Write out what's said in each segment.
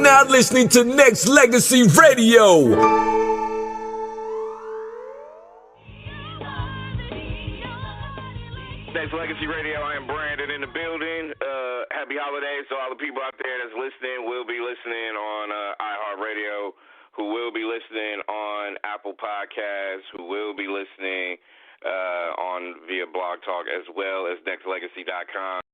now listening to Nexxlegacy Radio. Nexxlegacy Radio, I am Brandon in the building. Happy holidays to all the people out there that's listening, will be listening on iHeartRadio, who will be listening on Apple Podcasts, who will be listening on via Blog Talk, as well as Nexxlegacy.com.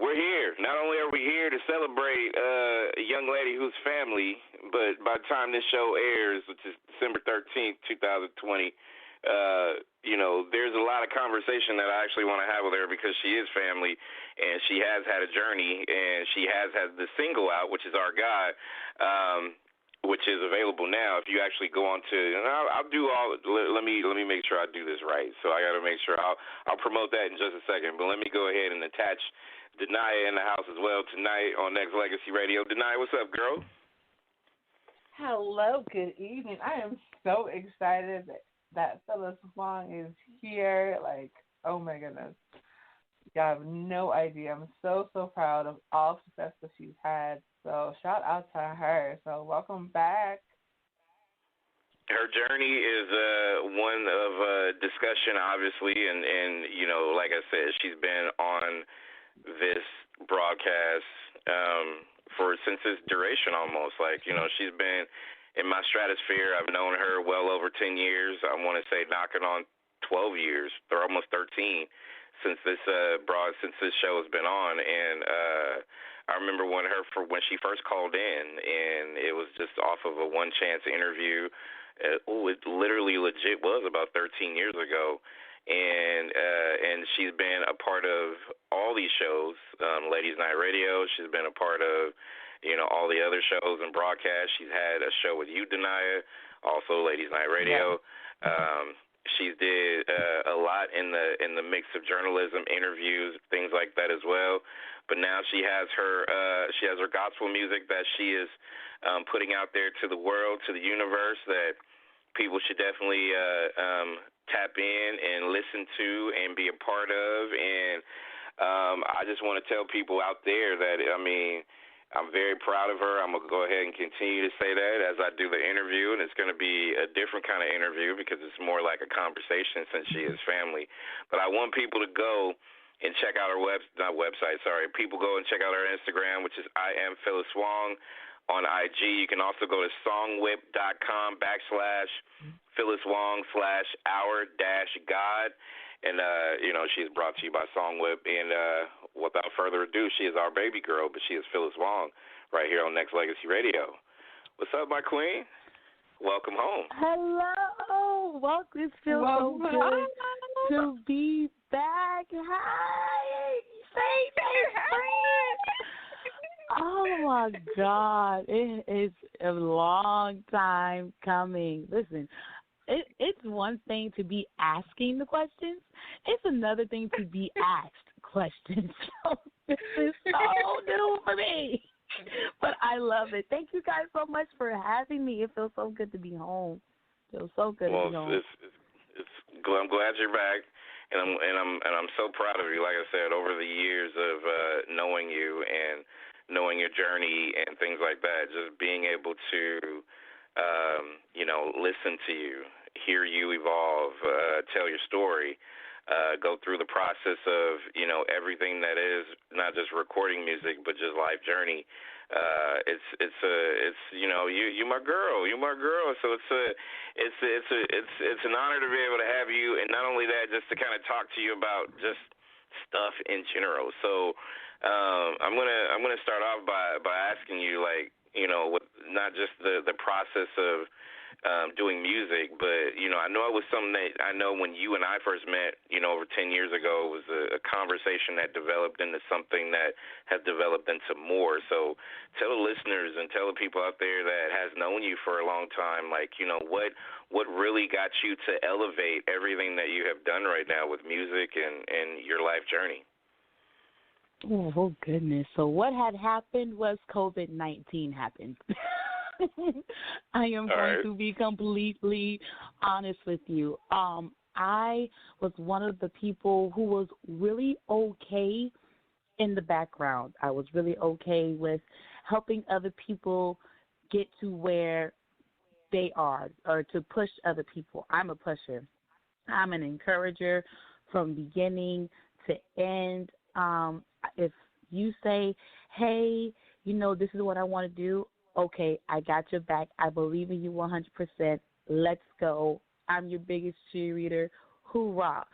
We're here. Not only are we here to celebrate a young lady whose family, but by the time this show airs, which is December 13th, 2020, there's a lot of conversation that I actually want to have with her because she is family, and she has had a journey, and she has had the single out, which is Our God, which is available now. If you actually go on to, and I'll do all. Let me make sure I do this right. So I got to make sure I'll promote that in just a second. But let me go ahead and attach Denia in the house as well tonight on Nexxlegacy Radio. Denia, what's up, girl? Hello, good evening. I am so excited that Phyllis Wong is here. Like, oh my goodness. You have no idea. I'm so proud of all the success that she's had. So shout out to her. So welcome back. Her journey is one of discussion, obviously, and like I said, she's been on this broadcast since its duration almost. She's been in my stratosphere. I've known her well over 10 years. I want to say knocking on 12 years, or almost 13, since this show has been on. And I remember when she first called in, and it was just off of a one chance interview. It literally legit was about 13 years ago. And she's been a part of all these shows, Ladies Night Radio. She's been a part of all the other shows and broadcasts. She's had a show with you, Denia, also Ladies Night Radio. Yeah. She did a lot in the mix of journalism, interviews, things like that as well. But now she has her gospel music that she is putting out there to the world, to the universe, that people should definitely tap in and listen to and be a part of. And I just want to tell people out there that, I'm very proud of her. I'm going to go ahead and continue to say that as I do the interview, and it's going to be a different kind of interview because it's more like a conversation since she is family. But I want people to go and check out her people go and check out her Instagram, which is I am Phyllis Wong on IG. You can also go to songwhip.com/Phyllis Wong/our-God. And, she's brought to you by Songwhip. And without further ado, she is our baby girl, but she is Phyllis Wong right here on Nexxlegacy Radio. What's up, my queen? Welcome home. Hello. Welcome. It feels so good to be back. Hi. Say oh, my God. It is a long time coming. Listen. It's one thing to be asking the questions. It's another thing to be asked questions. So this is so new for me. But I love it. Thank you guys so much for having me. It feels so good to be home. It feels so good to be home. I'm glad you're back, and I'm so proud of you. Like I said, over the years of knowing you and knowing your journey and things like that, just being able to listen to you, hear you evolve, tell your story, go through the process of, everything that is not just recording music, but just life journey. You're my girl. So it's an honor to be able to have you, and not only that, just to kind of talk to you about just stuff in general. So I'm gonna start off by asking you, with not just the process of doing music, but I know it was something that I know when you and I first met, over 10 years ago, it was a conversation that developed into something that has developed into more. So tell the listeners and tell the people out there that has known you for a long time, what really got you to elevate everything that you have done right now with music and your life journey. Oh, goodness. So what had happened was COVID-19 happened. I am going to be completely honest with you. I was one of the people who was really okay in the background. I was really okay with helping other people get to where they are or to push other people. I'm a pusher. I'm an encourager from beginning to end. If you say, hey, this is what I want to do, okay, I got your back. I believe in you 100%. Let's go. I'm your biggest cheerleader. Hoorah.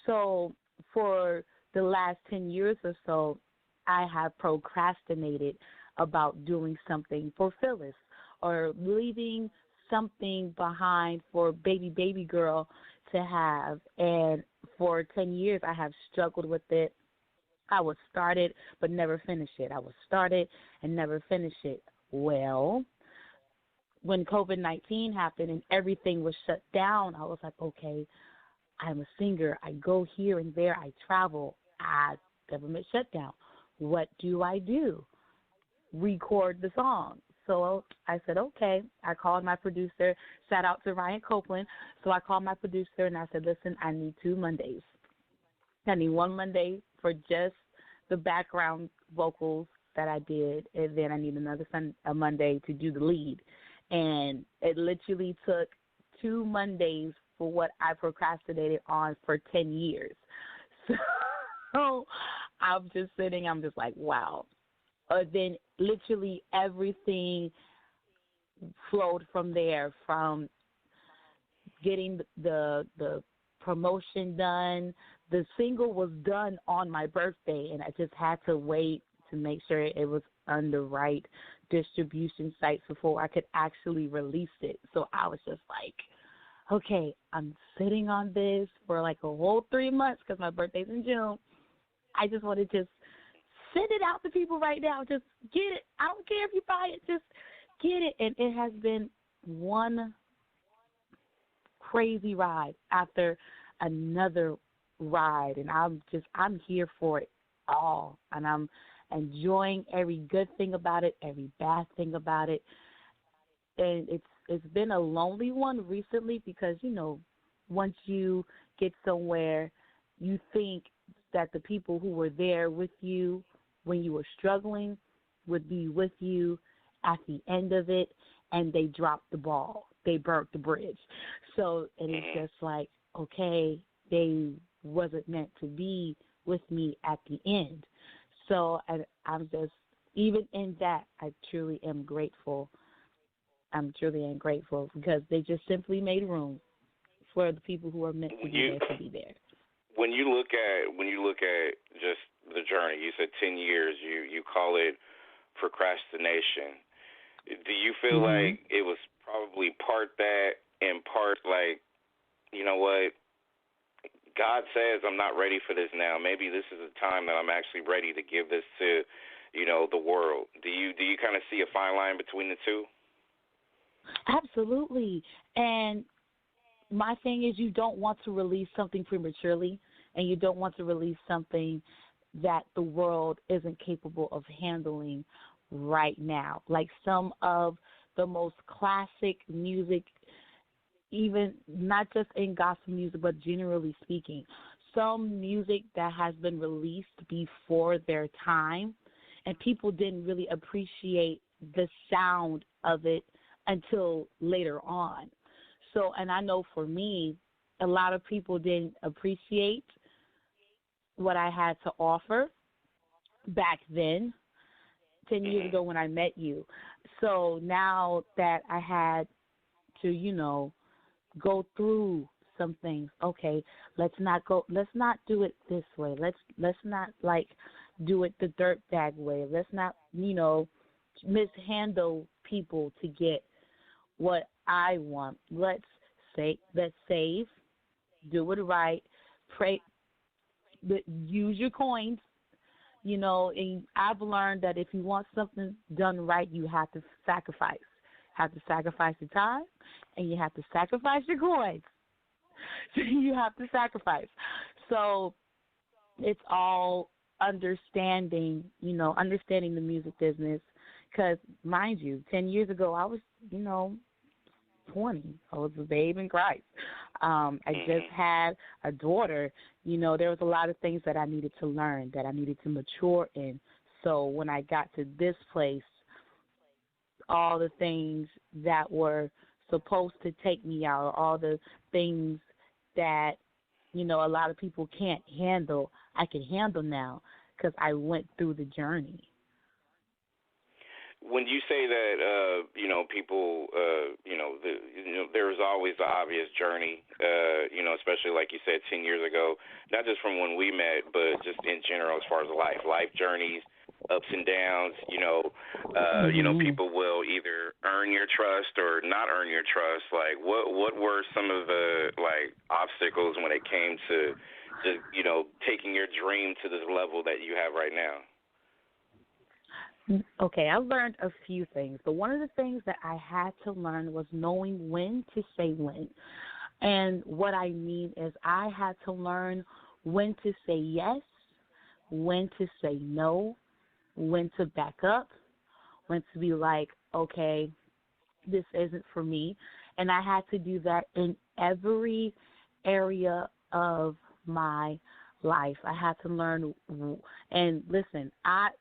So for the last 10 years or so, I have procrastinated about doing something for Phyllis or leaving something behind for baby girl to have. And for 10 years, I have struggled with it. I would start it but never finish it. I would start it and never finish it. Well, when COVID-19 happened and everything was shut down, I was like, okay, I'm a singer. I go here and there. I travel. Government shutdown. What do I do? Record the song. So I said, okay. I called my producer. Shout out to Ryan Copeland. So I called my producer and I said, listen, I need 2 Mondays. I need 1 Monday for just the background vocals that I did, and then I need another Monday to do the lead. And it literally took 2 Mondays for what I procrastinated on for 10 years. So I'm just sitting, I'm just like, wow. Then literally everything flowed from there, from getting the promotion done. The single was done on my birthday, and I just had to wait to make sure it was on the right distribution sites before I could actually release it. So I was just like, okay, I'm sitting on this for like a whole 3 months because my birthday's in June. I just want to just send it out to people right now. Just get it. I don't care if you buy it. Just get it. And it has been one crazy ride after another ride, and I'm here for it all, and I'm enjoying every good thing about it, every bad thing about it. And it's been a lonely one recently because once you get somewhere, you think that the people who were there with you when you were struggling would be with you at the end of it, and they dropped the ball. They burnt the bridge. So it is just like, okay, they wasn't meant to be with me at the end. So I'm just, even in that, I truly am grateful. I'm truly am grateful because they just simply made room for the people who are meant to be there to be there. When you look at just the journey, you said 10 years. You call it procrastination. Do you feel like it was probably part that and part like, you know what, God says I'm not ready for this now. Maybe this is a time that I'm actually ready to give this to, the world. Do you kind of see a fine line between the two? Absolutely. And my thing is, you don't want to release something prematurely, and you don't want to release something that the world isn't capable of handling right now. Like some of the most classic music, even not just in gospel music, but generally speaking, some music that has been released before their time, and people didn't really appreciate the sound of it until later on. So, and I know for me, a lot of people didn't appreciate what I had to offer back then, 10 years ago when I met you. So now that I had to, go through some things, okay, let's not do it this way. Let's not do it the dirtbag way. Let's not, mishandle people to get what I want. Let's save, do it right, pray, use your coins, and I've learned that if you want something done right, you have to sacrifice. Have to sacrifice your time, and you have to sacrifice your coins. So you have to sacrifice. So it's all understanding the music business. Because, mind you, 10 years ago, I was, 20. I was a babe in Christ. I just had a daughter. You know, there was a lot of things that I needed to learn, that I needed to mature in. So when I got to this place, all the things that were supposed to take me out, all the things that, you know, a lot of people can't handle, I can handle now because I went through the journey. When you say that, you know, people, there's always the obvious journey, you know, especially like you said 10 years ago, not just from when we met, but just in general as far as life journeys, ups and downs, you know, people will either earn your trust or not earn your trust. Like, what were some of the, like, obstacles when it came to just, you know, taking your dream to this level that you have right now? Okay, I learned a few things, but one of the things that I had to learn was knowing when to say when. And what I mean is I had to learn when to say yes, when to say no, when to back up, when to be like, okay, this isn't for me. And I had to do that in every area of my life. I had to learn, and listen,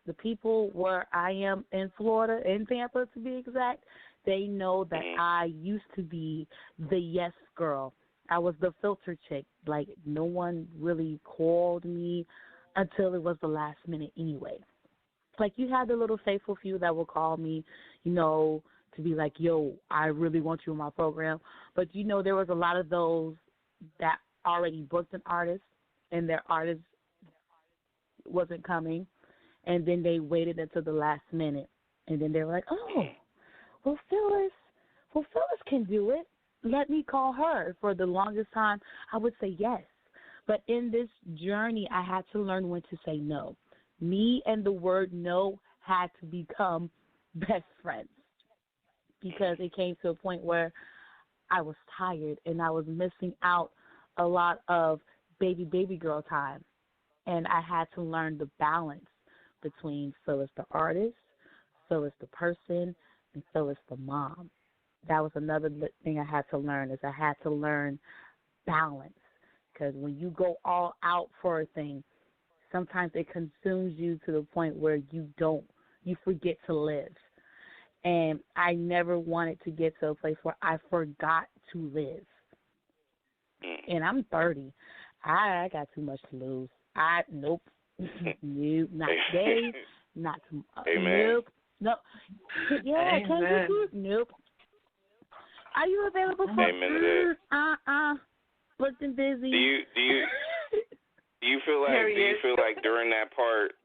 the people where I am in Florida, in Tampa to be exact, they know that I used to be the yes girl. I was the filter chick. Like, no one really called me until it was the last minute anyway. Like, you had the little faithful few that will call me, you know, to be like, yo, I really want you in my program. But, you know, there was a lot of those that already booked an artist, and their artist wasn't coming, and then they waited until the last minute, and then they were like, oh, well, Phyllis can do it. Let me call her. For the longest time, I would say yes. But in this journey, I had to learn when to say no. Me and the word no had to become best friends, because it came to a point where I was tired and I was missing out a lot of baby girl time, and I had to learn the balance between Phyllis the artist, Phyllis the person, and Phyllis the mom. That was another thing I had to learn, is I had to learn balance, because when you go all out for a thing, sometimes it consumes you to the point where you forget to live. And I never wanted to get to a place where I forgot to live. And I'm 30. I got too much to lose. Nope. Nope, not today. Not tomorrow. Nope. No. Yeah, can't get to it. Nope. Are you available for booked and busy? Do you feel like during that part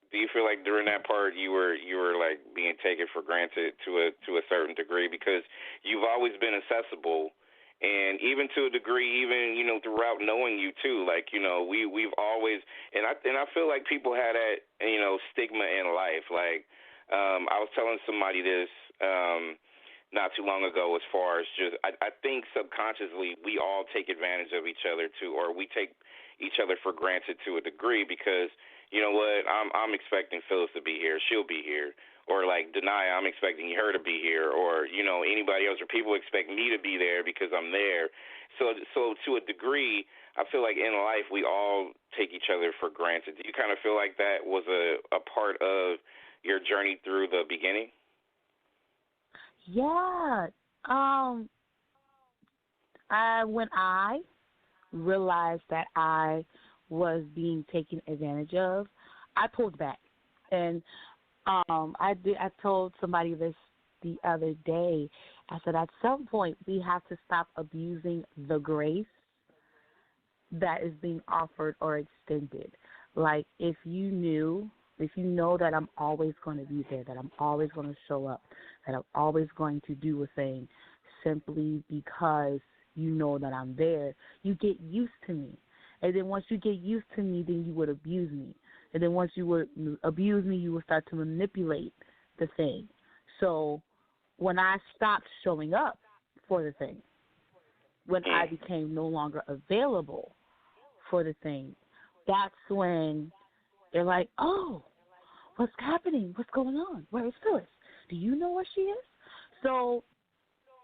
you were like being taken for granted to a certain degree, because you've always been accessible? And even to a degree, even, you know, throughout knowing you too, like, you know, we've always, and I feel like people had that, you know, stigma in life. Like, I was telling somebody this not too long ago, as far as just, I think subconsciously we all take advantage of each other too, or we take each other for granted to a degree, because, you know what, I'm expecting Phyllis to be here, she'll be here. Or like Denia, I'm expecting her to be here, or, you know, anybody else, or people expect me to be there because I'm there. So to a degree, I feel like in life we all take each other for granted. Do you kind of feel like that was a part of your journey through the beginning? Yeah. When I realized that I was being taken advantage of, I pulled back. And I told somebody this the other day. I said, at some point we have to stop abusing the grace that is being offered or extended. Like, if you know that I'm always going to be there, that I'm always going to show up, that I'm always going to do a thing simply because you know that I'm there, you get used to me. And then once you get used to me, then you would abuse me. And then once you would abuse me, you would start to manipulate the thing. So when I stopped showing up for the thing, when I became no longer available for the thing, that's when they're like, oh, what's happening? What's going on? Where is Phyllis? Do you know where she is? So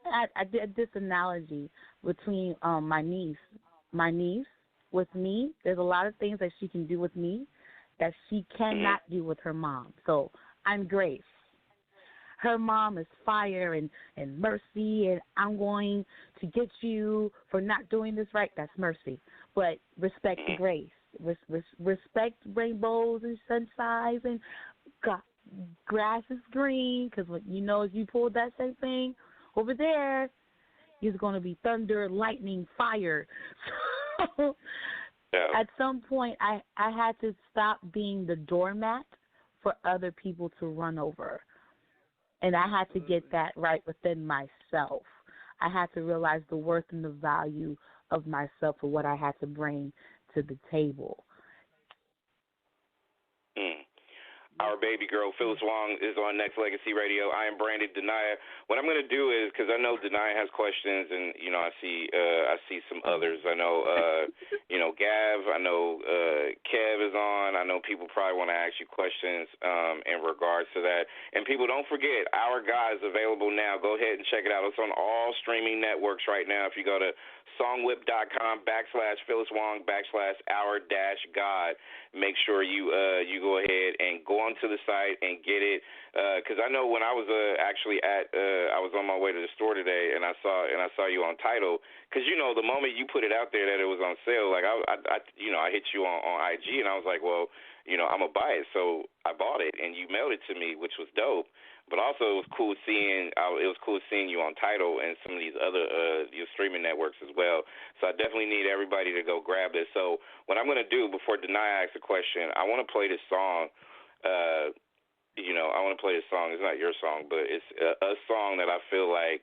I did this analogy between my niece. My niece with me, there's a lot of things that she can do with me that she cannot do with her mom. So I'm Grace. Her mom is fire and mercy, and I'm going to get you for not doing this right. That's mercy. But respect Grace. Respect rainbows and sunshines and grass is green, because if you pull that same thing over there, it's going to be thunder, lightning, fire. So at some point, I had to stop being the doormat for other people to run over. And I had to get that right within myself. I had to realize the worth and the value of myself for what I had to bring to the table. Our baby girl, Phyllis Wong, is on Nexxlegacy Radio. I am Branded Denia. What I'm going to do is, because I know Denia has questions, and I see some others. I know Gav. I know Kev is on. I know people probably want to ask you questions in regards to that. And people, don't forget, Our God is available now. Go ahead and check it out. It's on all streaming networks right now. If you go to songwhip.com/Phyllis Wong /our-God. Make sure you go ahead and go onto the site and get it. Because I know when I was actually I was on my way to the store today, and I saw you on Tidal. Because the moment you put it out there that it was on sale, like I hit you on IG, and I was like, well, I'm gonna buy it, so I bought it, and you mailed it to me, which was dope. But also, it was cool seeing you on Tidal and some of these other your streaming networks as well. So I definitely need everybody to go grab this. So what I'm gonna do before Denia asks a question, I want to play this song. I want to play this song. It's not your song, but it's a song that I feel like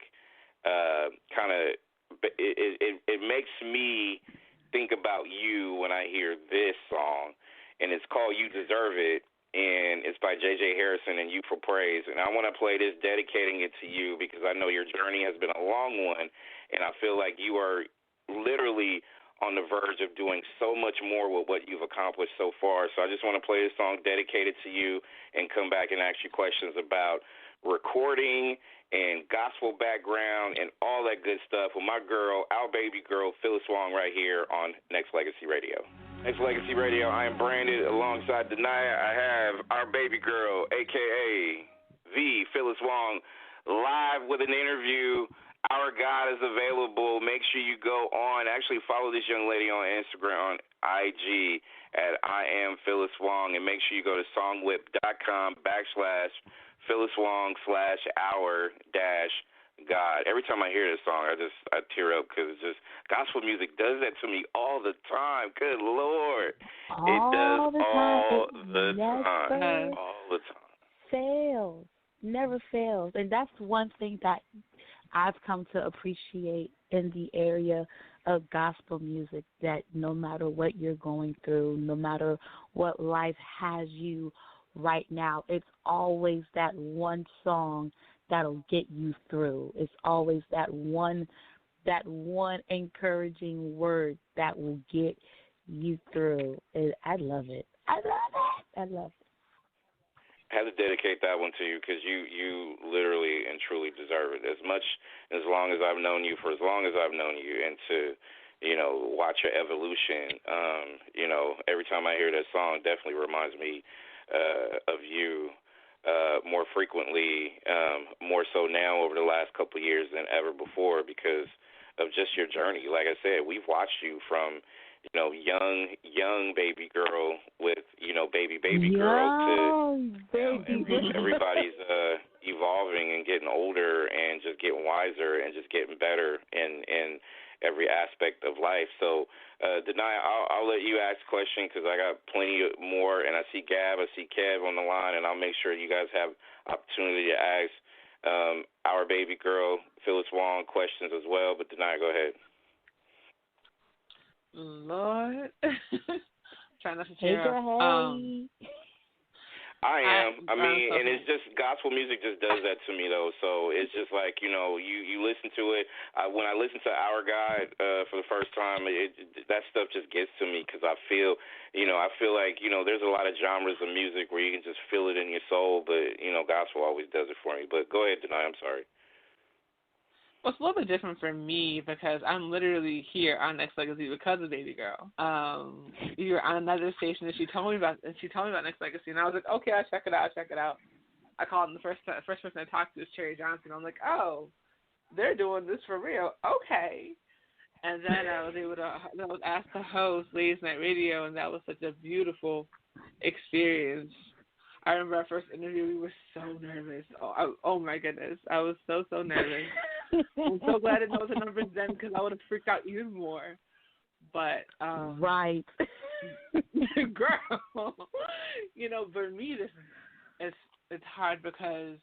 it makes me think about you when I hear this song, and it's called "You Deserve It." And it's by J.J. Harrison and You for Praise. And I want to play this dedicating it to you because I know your journey has been a long one, and I feel like you are literally on the verge of doing so much more with what you've accomplished so far. So I just want to play this song dedicated to you and come back and ask you questions about recording and gospel background and all that good stuff with my girl, our baby girl, Phyllis Wong, right here on Nexxlegacy Radio. Nexxlegacy Radio, I am Branded. Alongside Denia, I have our baby girl, a.k.a. the Phyllis Wong, live with an interview. Our God is available. Make sure you go on. Actually, follow this young lady on Instagram, on IG, at I am Phyllis Wong, and make sure you go to songwhip.com /Phyllis Wong /our-God. Every time I hear this song, I tear up because it's just gospel music does that to me all the time. Good Lord. It does all the time. All the time. Fails. Never fails. And that's one thing that I've come to appreciate in the area of gospel music, that no matter what you're going through, no matter what life has you right now, it's always that one song that'll get you through. It's always that one encouraging word that will get you through. I love it. I love it. I had to dedicate that one to you because you literally and truly deserve it. As long as I've known you, for as long as I've known you, and to, watch your evolution. Every time I hear that song, it definitely reminds me of you more frequently, more so now over the last couple of years than ever before because of just your journey. Like I said, we've watched you from young baby girl with, baby girl to everybody's evolving and getting older and just getting wiser and just getting better in every aspect of life. So, Denia, I'll let you ask a question because I got plenty more, and I see Gab, I see Kev on the line, and I'll make sure you guys have opportunity to ask our baby girl, Phyllis Wong, questions as well. But Denia, go ahead. Lord. Trying not to Hey, tear up. I am. And it's just gospel music just does that to me though. So it's just like you listen to it. When I listen to Our God for the first time, that stuff just gets to me because I feel like there's a lot of genres of music where you can just feel it in your soul, but gospel always does it for me. But go ahead, Denia. I'm sorry. Well, it's a little bit different for me because I'm literally here on Nexxlegacy because of Baby Girl. You're on another station that she told me about, Nexxlegacy, and I was like, okay, I'll check it out. I called, and the first person I talked to was Cherry Johnson. I'm like, oh, they're doing this for real. Okay. And then I was asked to host Ladies Night Radio, and that was such a beautiful experience. I remember our first interview, we were so nervous. Oh my goodness. I was so nervous. I'm so glad I didn't know the numbers then because I would have freaked out even more. But, right. girl, for me, it's hard because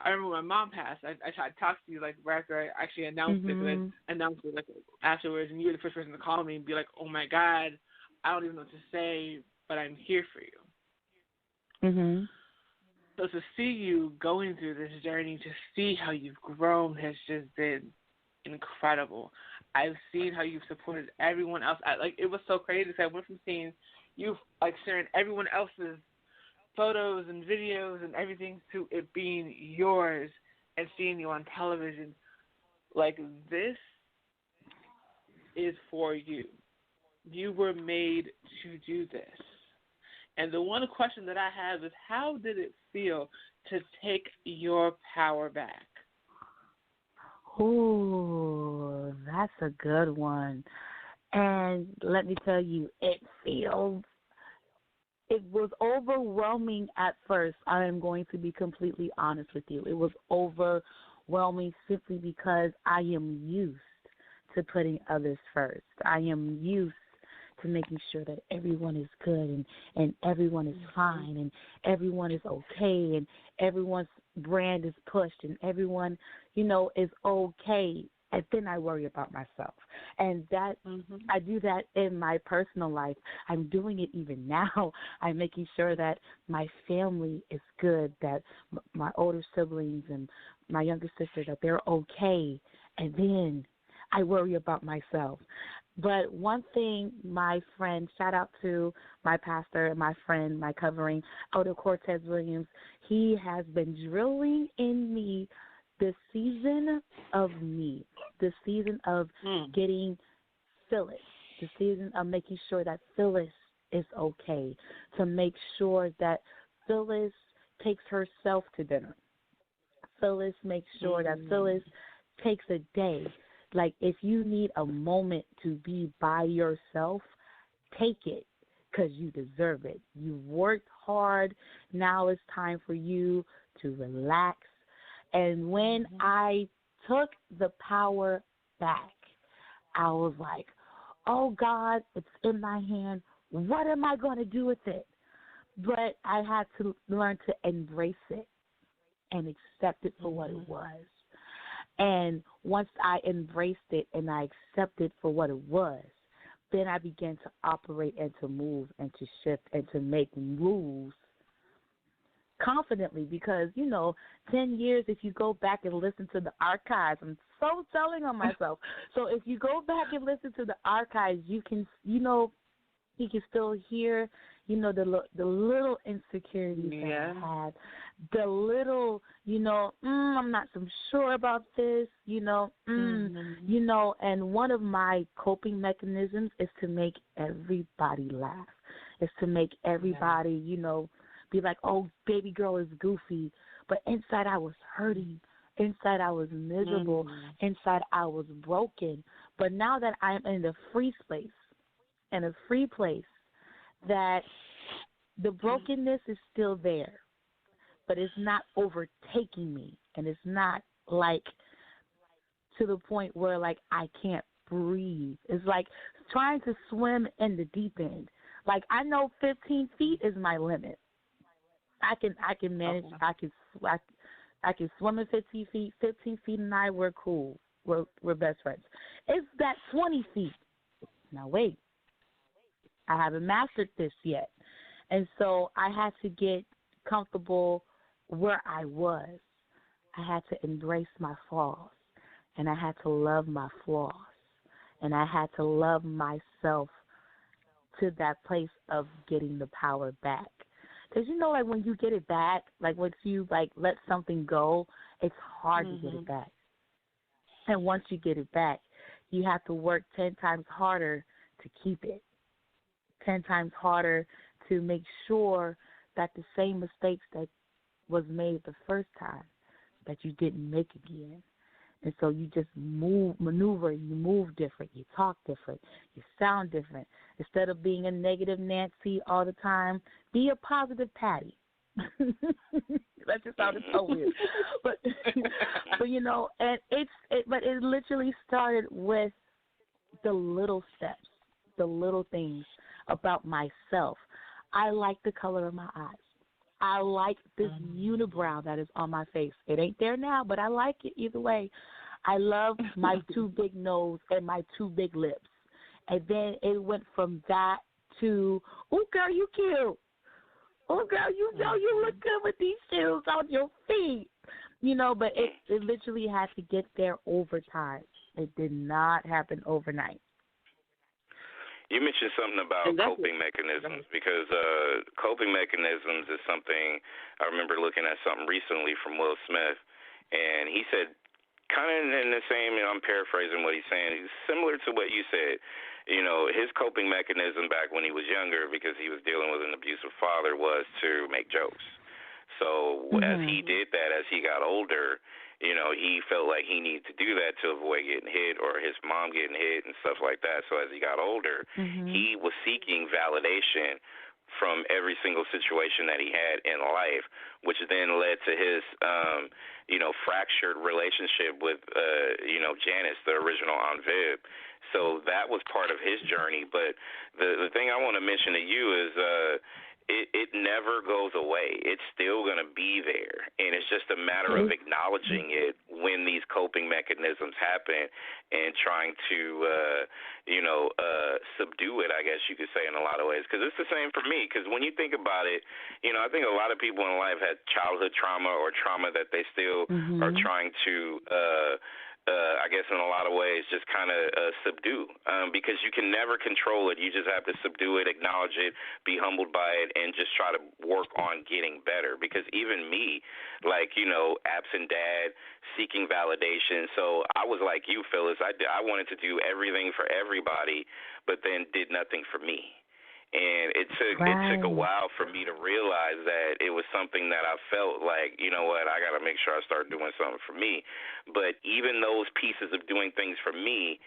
I remember when my mom passed. I tried to talk to you right after I actually announced it. Because I announced it afterwards, and you were the first person to call me and be like, "Oh my God, I don't even know what to say, but I'm here for you." Mhm. So to see you going through this journey, to see how you've grown, has just been incredible. I've seen how you've supported everyone else. It was so crazy because I went from seeing you sharing everyone else's photos and videos and everything to it being yours and seeing you on television. This is for you. You were made to do this. And the one question that I have is, how did it feel to take your power back? Ooh, that's a good one. And let me tell you, it was overwhelming at first. I am going to be completely honest with you. It was overwhelming simply because I am used to putting others first. I am used to making sure that everyone is good and everyone is fine and everyone is okay and everyone's brand is pushed and everyone, is okay. And then I worry about myself. And that I do that in my personal life. I'm doing it even now. I'm making sure that my family is good, that my older siblings and my younger sister, that they're okay. And then I worry about myself. But one thing my friend, shout out to my pastor, my friend, my covering, Elder Cortez Williams, he has been drilling in me the season of me, the season of getting Phyllis, the season of making sure that Phyllis is okay, to make sure that Phyllis takes herself to dinner. Phyllis makes sure that Phyllis takes a day. If you need a moment to be by yourself, take it because you deserve it. You've worked hard. Now it's time for you to relax. And when I took the power back, I was like, oh, God, it's in my hand. What am I going to do with it? But I had to learn to embrace it and accept it for what it was. And once I embraced it and I accepted for what it was, then I began to operate and to move and to shift and to make moves confidently because, 10 years, if you go back and listen to the archives, I'm so telling on myself. So if you go back and listen to the archives, you can, you can still hear, the little insecurities that I had, the little, I'm not so sure about this, and one of my coping mechanisms is to make everybody laugh. It's to make everybody, be like, oh, baby girl is goofy. But inside I was hurting. Inside I was miserable. Inside I was broken. But now that I'm in a free place, that the brokenness is still there, but it's not overtaking me. And it's not to the point where I can't breathe. It's like trying to swim in the deep end. I know 15 feet is my limit. I can manage. Okay. I can swim in 15 feet. 15 feet and I, we're cool. We're best friends. It's that 20 feet. Now wait, I haven't mastered this yet, and so I had to get comfortable where I was. I had to embrace my flaws, and I had to love my flaws, and I had to love myself to that place of getting the power back. Because, when you get it back, once you, let something go, it's hard to get it back. And once you get it back, you have to work 10 times harder to keep it, 10 times harder to make sure that the same mistakes that was made the first time, that you didn't make again. And so you just maneuver, you move different, you talk different, you sound different. Instead of being a negative Nancy all the time, be a positive Patty. That just sounded so weird. But you know, and but it literally started with the little steps, the little things about myself. I like the color of my eyes. I like this unibrow that is on my face. It ain't there now, but I like it either way. I love my two big nose and my two big lips. And then it went from that to, oh, girl, you cute. Oh, girl, you know you look good with these shoes on your feet. You know, but it literally had to get there over time. It did not happen overnight. You mentioned something about coping mechanisms, because coping mechanisms is something, I remember looking at something recently from Will Smith, and he said, kind of in the same, I'm paraphrasing what he's saying, similar to what you said. You know, his coping mechanism back when he was younger, because he was dealing with an abusive father, was to make jokes. So as he did that, as he got older, you know, he felt like he needed to do that to avoid getting hit or his mom getting hit and stuff like that. So as he got older, he was seeking validation from every single situation that he had in life, which then led to his, you know, fractured relationship with, you know, Janice, the original Aunt Viv. So that was part of his journey. But the thing I want to mention to you is it never goes away. It's still going to be there, and it's just a matter of acknowledging it when these coping mechanisms happen and trying to, you know, subdue it, I guess you could say, in a lot of ways. Because it's the same for me, because when you think about it, you know, I think a lot of people in life had childhood trauma or trauma that they still are trying to I guess in a lot of ways, just kind of subdue, because you can never control it. You just have to subdue it, acknowledge it, be humbled by it, and just try to work on getting better. Because even me, like, you know, absent dad, seeking validation. So I was like you, Phyllis. I wanted to do everything for everybody, but then did nothing for me. And it took a while for me to realize that it was something that I felt like, you know what, I got to make sure I start doing something for me. But even those pieces of doing things for me,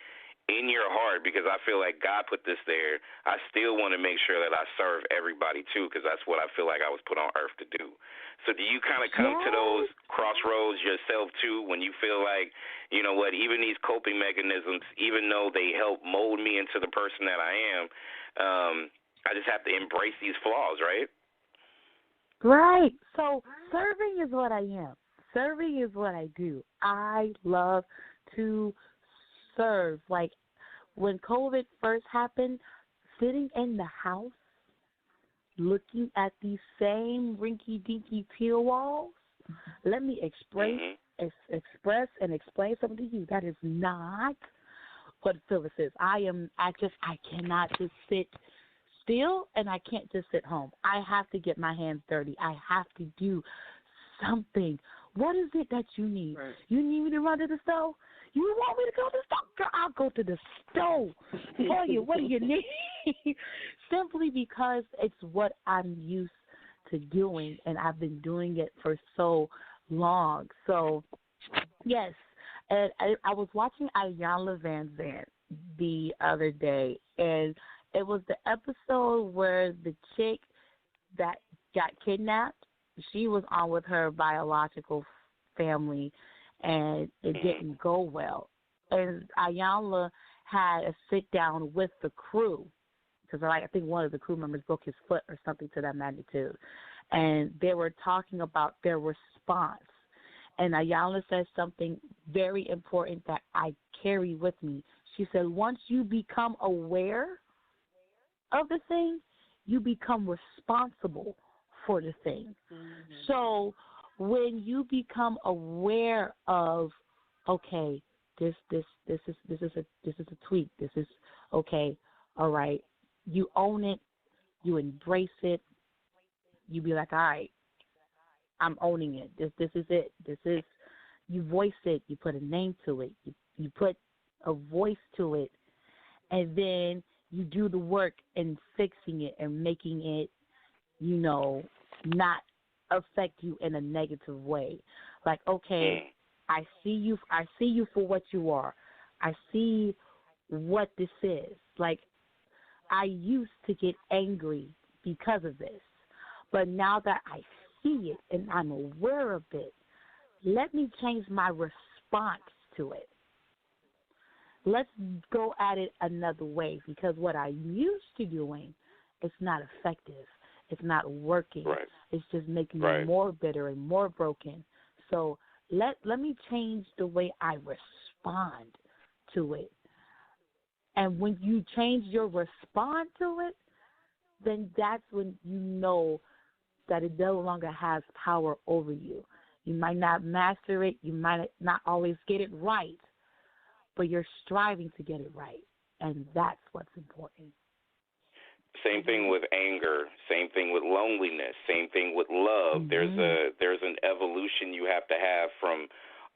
in your heart, because I feel like God put this there, I still want to make sure that I serve everybody too, because that's what I feel like I was put on earth to do. So do you kind of come to those crossroads yourself too, when you feel like, you know what, even these coping mechanisms, even though they help mold me into the person that I am, I just have to embrace these flaws, right? Right. So serving is what I am. Serving is what I do. I love to serve. Like when COVID first happened, sitting in the house, looking at these same rinky-dinky peel walls, let me express and explain something to you. That is not what Phyllis is. I cannot just sit still, and I can't just sit home. I have to get my hands dirty. I have to do something. What is it that you need? Right. You need me to run to the stove? You want me to go to the stove? Girl, I'll go to the stove for you. What do you need? Simply because it's what I'm used to doing, and I've been doing it for so long. So, yes, and I was watching Iyanla Vanzant the other day, and it was the episode where the chick that got kidnapped, she was on with her biological family, and it didn't go well. And Iyanla had a sit-down with the crew, because I think one of the crew members broke his foot or something to that magnitude. And they were talking about their response. And Iyanla said something very important that I carry with me. She said, once you become aware of the thing, you become responsible for the thing. So when you become aware of, okay, this is a tweak. This is okay. All right. You own it. You embrace it. You be like, all right, I'm owning it. This is it. This is, You voice it, you put a name to it, you put a voice to it, and then you do the work in fixing it and making it, not affect you in a negative way. Like, okay, I see you for what you are. I see what this is. Like, I used to get angry because of this, but now that I see it and I'm aware of it, let me change my response to it. Let's go at it another way, because what I'm used to doing is not effective. It's not working. Right. It's just making me more bitter and more broken. So let me change the way I respond to it. And when you change your response to it, then that's when you know that it no longer has power over you. You might not master it. You might not always get it right, but you're striving to get it right, and that's what's important. Same thing with anger. Same thing with loneliness. Same thing with love. Mm-hmm. There's an evolution you have to have from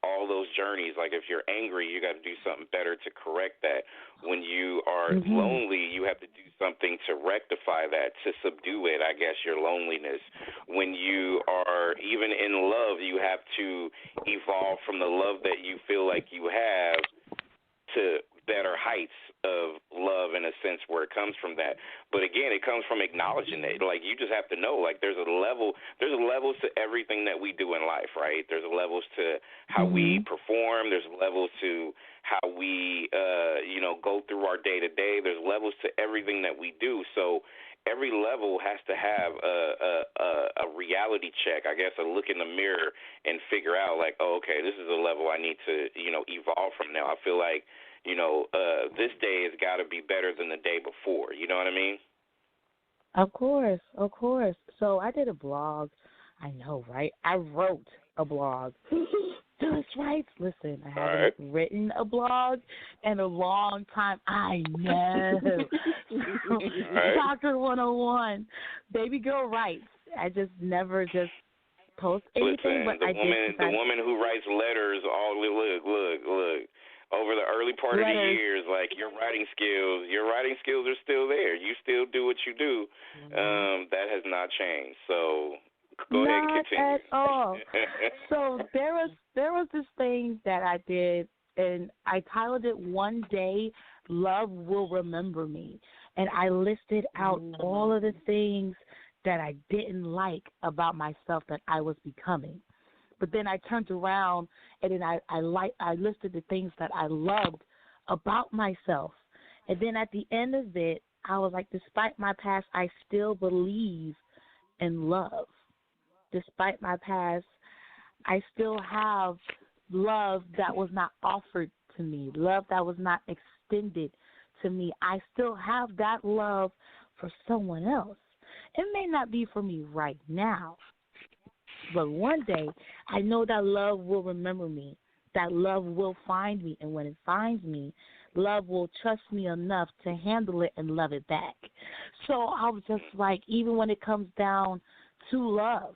all those journeys. Like, if you're angry, you got to do something better to correct that. When you are lonely, you have to do something to rectify that, to subdue it, I guess, your loneliness. When you are even in love, you have to evolve from the love that you feel like you have to better heights of love, in a sense, where it comes from that. But again, it comes from acknowledging it. Like, you just have to know, like, there's levels to everything that we do in life, right? There's levels to how we perform. There's levels to how we, go through our day-to-day. There's levels to everything that we do. So every level has to have a reality check, I guess, a look in the mirror and figure out, like, oh, okay, this is a level I need to, evolve from now. I feel like, this day has got to be better than the day before. You know what I mean? Of course, of course. So I did a blog. I know, right? I wrote a blog. Phyllis writes. Listen, I haven't written a blog in a long time. I know. Soccer 101. Baby girl writes. I just never just post anything. Listen, but the woman who writes letters, look. Over the early part of the years, like, your writing skills are still there. You still do what you do. That has not changed. So go ahead and continue. Not at all. So there was this thing that I did, and I titled it "One Day Love Will Remember Me," and I listed out all of the things that I didn't like about myself that I was becoming. But then I turned around and then I listed the things that I loved about myself. And then at the end of it, I was like, despite my past, I still believe in love. Despite my past, I still have love that was not offered to me, love that was not extended to me. I still have that love for someone else. It may not be for me right now, but one day, I know that love will remember me, that love will find me, and when it finds me, love will trust me enough to handle it and love it back. So I was just like, even when it comes down to love,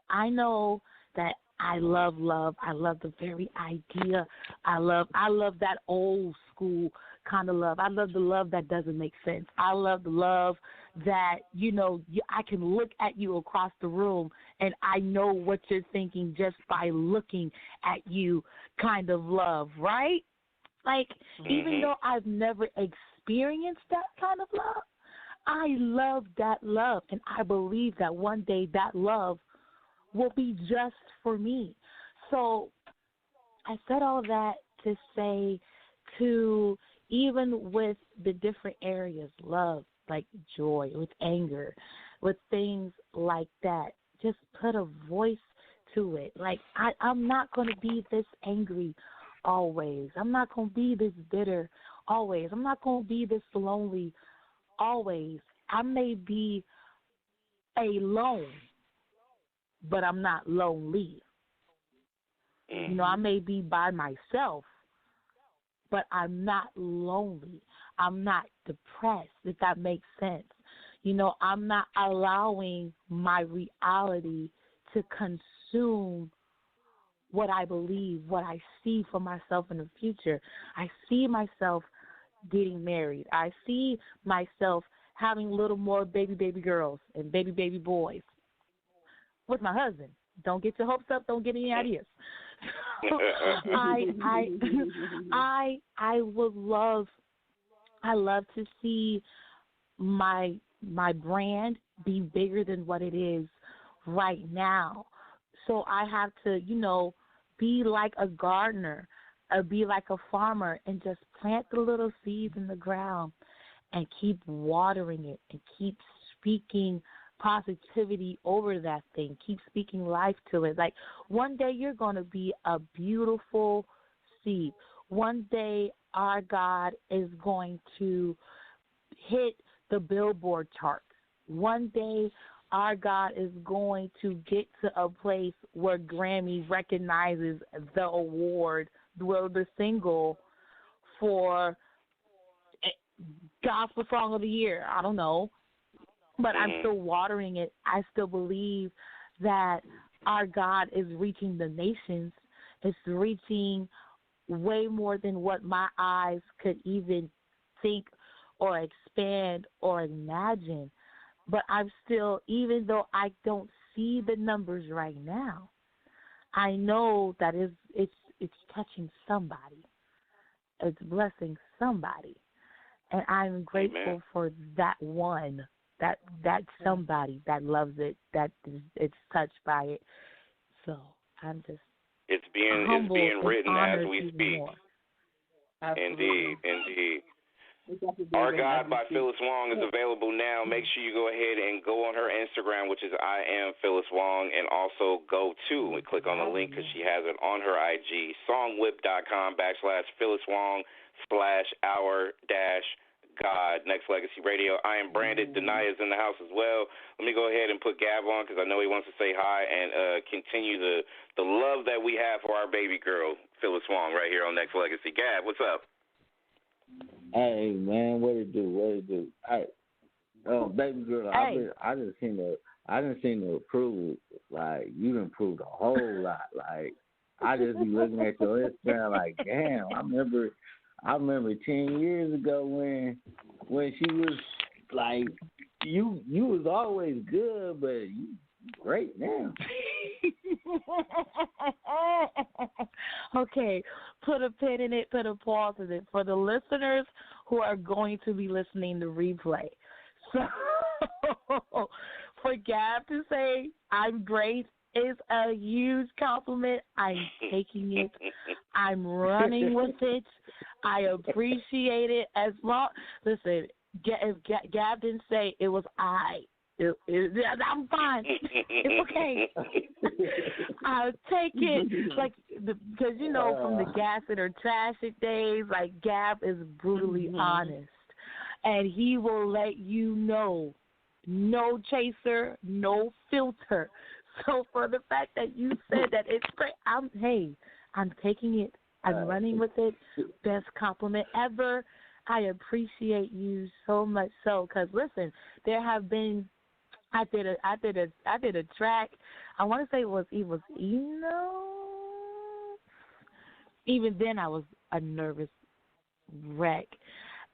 I know that I love love. I love the very idea. I love that old school kind of love. I love the love that doesn't make sense. I love the love that, I can look at you across the room and I know what you're thinking just by looking at you kind of love, right? Like, even though I've never experienced that kind of love, I love that love, and I believe that one day that love will be just for me. So I said all that to say, to even with the different areas, love, like joy, with anger, with things like that, just put a voice to it. Like, I'm not going to be this angry always. I'm not going to be this bitter always. I'm not going to be this lonely always. I may be alone, but I'm not lonely. I may be by myself, but I'm not lonely. I'm not depressed, if that makes sense. I'm not allowing my reality to consume what I believe, what I see for myself in the future. I see myself getting married. I see myself having little more baby girls and baby boys with my husband. Don't get your hopes up. Don't get any ideas. I would love. I love to see my brand be bigger than what it is right now. So I have to, be like a gardener, be like a farmer, and just plant the little seeds in the ground and keep watering it and keep speaking positivity over that thing. Keep speaking life to it. Like, one day you're going to be a beautiful seed. One day our God is going to hit the Billboard charts. One day our God is going to get to a place where Grammy recognizes the award, well, the single for Gospel Song of the Year. I don't know. But I'm still watering it. I still believe that our God is reaching the nations. It's reaching way more than what my eyes could even think or expand or imagine. But I'm still, even though I don't see the numbers right now, I know that it's touching somebody. It's blessing somebody. And I'm grateful for that one, that somebody that loves it, that it's touched by it. So I'm just it's being written as we speak. Indeed. Our God by Phyllis Wong is available now. Make sure you go ahead and go on her Instagram, which is I am Phyllis Wong, and also go to and click on the link because she has it on her IG, songwhip.com/Phyllis Wong /our-God, Nexxlegacy Radio. I am branded. Denia's in the house as well. Let me go ahead and put Gav on because I know he wants to say hi and continue the love that we have for our baby girl, Phyllis Wong, right here on Nexxlegacy. Gav, what's up? Hey man, what it do? Hey, baby girl, hey. I just seen the approve. Like, you done proved a whole lot. Like, I just be looking at your Instagram like, damn. I remember 10 years ago when she was like, you was always good, but you great now. Okay, put a pin in it, put a pause in it for the listeners who are going to be listening to replay. So for Gab to say I'm great is a huge compliment. I'm taking it. I'm running with it. I appreciate it. Listen, if Gab didn't say it was I'm fine. It's okay. I'll take it. Like, because, from the gas it or trash it days, like, Gab is brutally honest. And he will let you know. No chaser, no filter. So for the fact that you said that it's great, I'm taking it. I'm running with it. Best compliment ever. I appreciate you so much so. Because, listen, there have been, I did a track. I want to say it was Even then, I was a nervous wreck,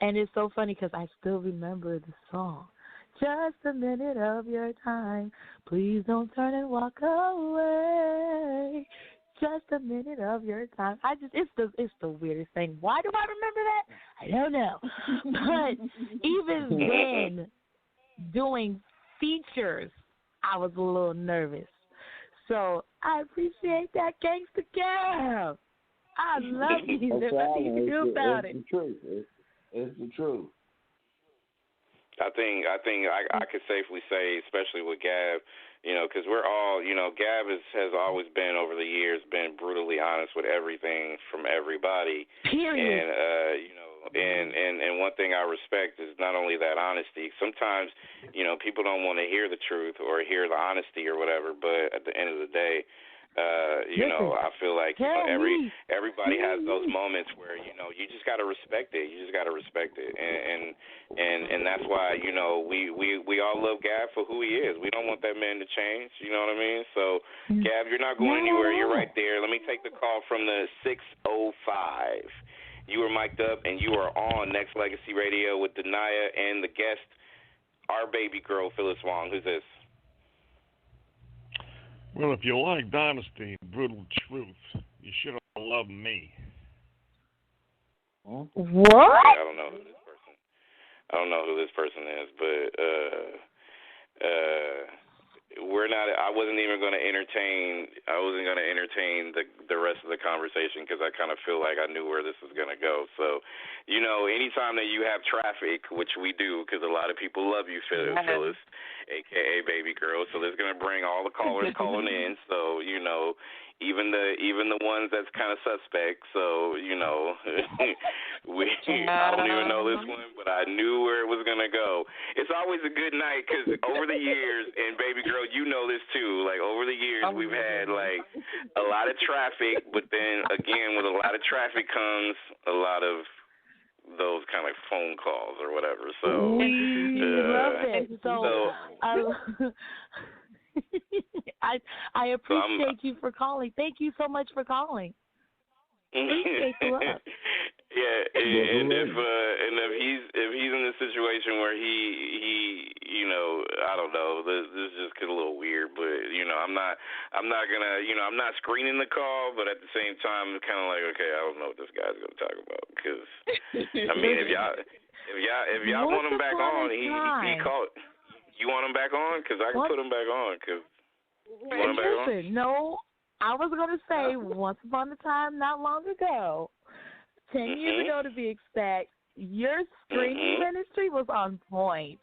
and it's so funny because I still remember the song. Just a minute of your time, please don't turn and walk away. Just a minute of your time. It's the weirdest thing. Why do I remember that? I don't know. But even then, doing features, I was a little nervous. So I appreciate that, Gangsta Gab. I love you. There's nothing you can do about it. It's the truth. It's the truth. I think I could safely say, especially with Gab, because we're all, Gab has always been, over the years, been brutally honest with everything from everybody. Period. And one thing I respect is not only that honesty. Sometimes, people don't want to hear the truth or hear the honesty or whatever, but at the end of the day, I feel like everybody has those moments where you just got to respect it. You just got to respect it, and that's why we all love Gab for who he is. We don't want that man to change. You know what I mean? So Gab, you're not going anywhere. You're right there. Let me take the call from the 605. You are mic'd up, and you are on Nexxlegacy Radio with Denia and the guest, our baby girl, Phyllis Wong. Who's this? Well, if you like Dynasty and Brutal Truth, you should have loved me. What? I don't know who this person is, but we're not. I wasn't even going to entertain. I wasn't going to entertain the rest of the conversation because I kind of feel like I knew where this was going to go. So, anytime that you have traffic, which we do, because a lot of people love you, Phyllis, aka Baby Girl. So that's going to bring all the callers calling in. So even the ones that's kind of suspect. So I don't even know this one, but I knew where it was gonna go. It's always a good night because over the years, and Baby Girl, you know this too. Like over the years, we've had like a lot of traffic, but then again, with a lot of traffic comes a lot of those kind of phone calls or whatever. So we love it. I appreciate you for calling. Thank you so much for calling. Appreciate the love. Yeah, and if he's in a situation where he I don't know, this just get a little weird, but I'm not gonna I'm not screening the call, but at the same time it's kind of like, okay, I don't know what this guy's gonna talk about, because I mean if y'all want him back on, he called. You want him back on? Because I can put him back on. Cause you want him back on? No, I was going to say once upon a time, not long ago, 10 years ago to be exact, your screening ministry was on point.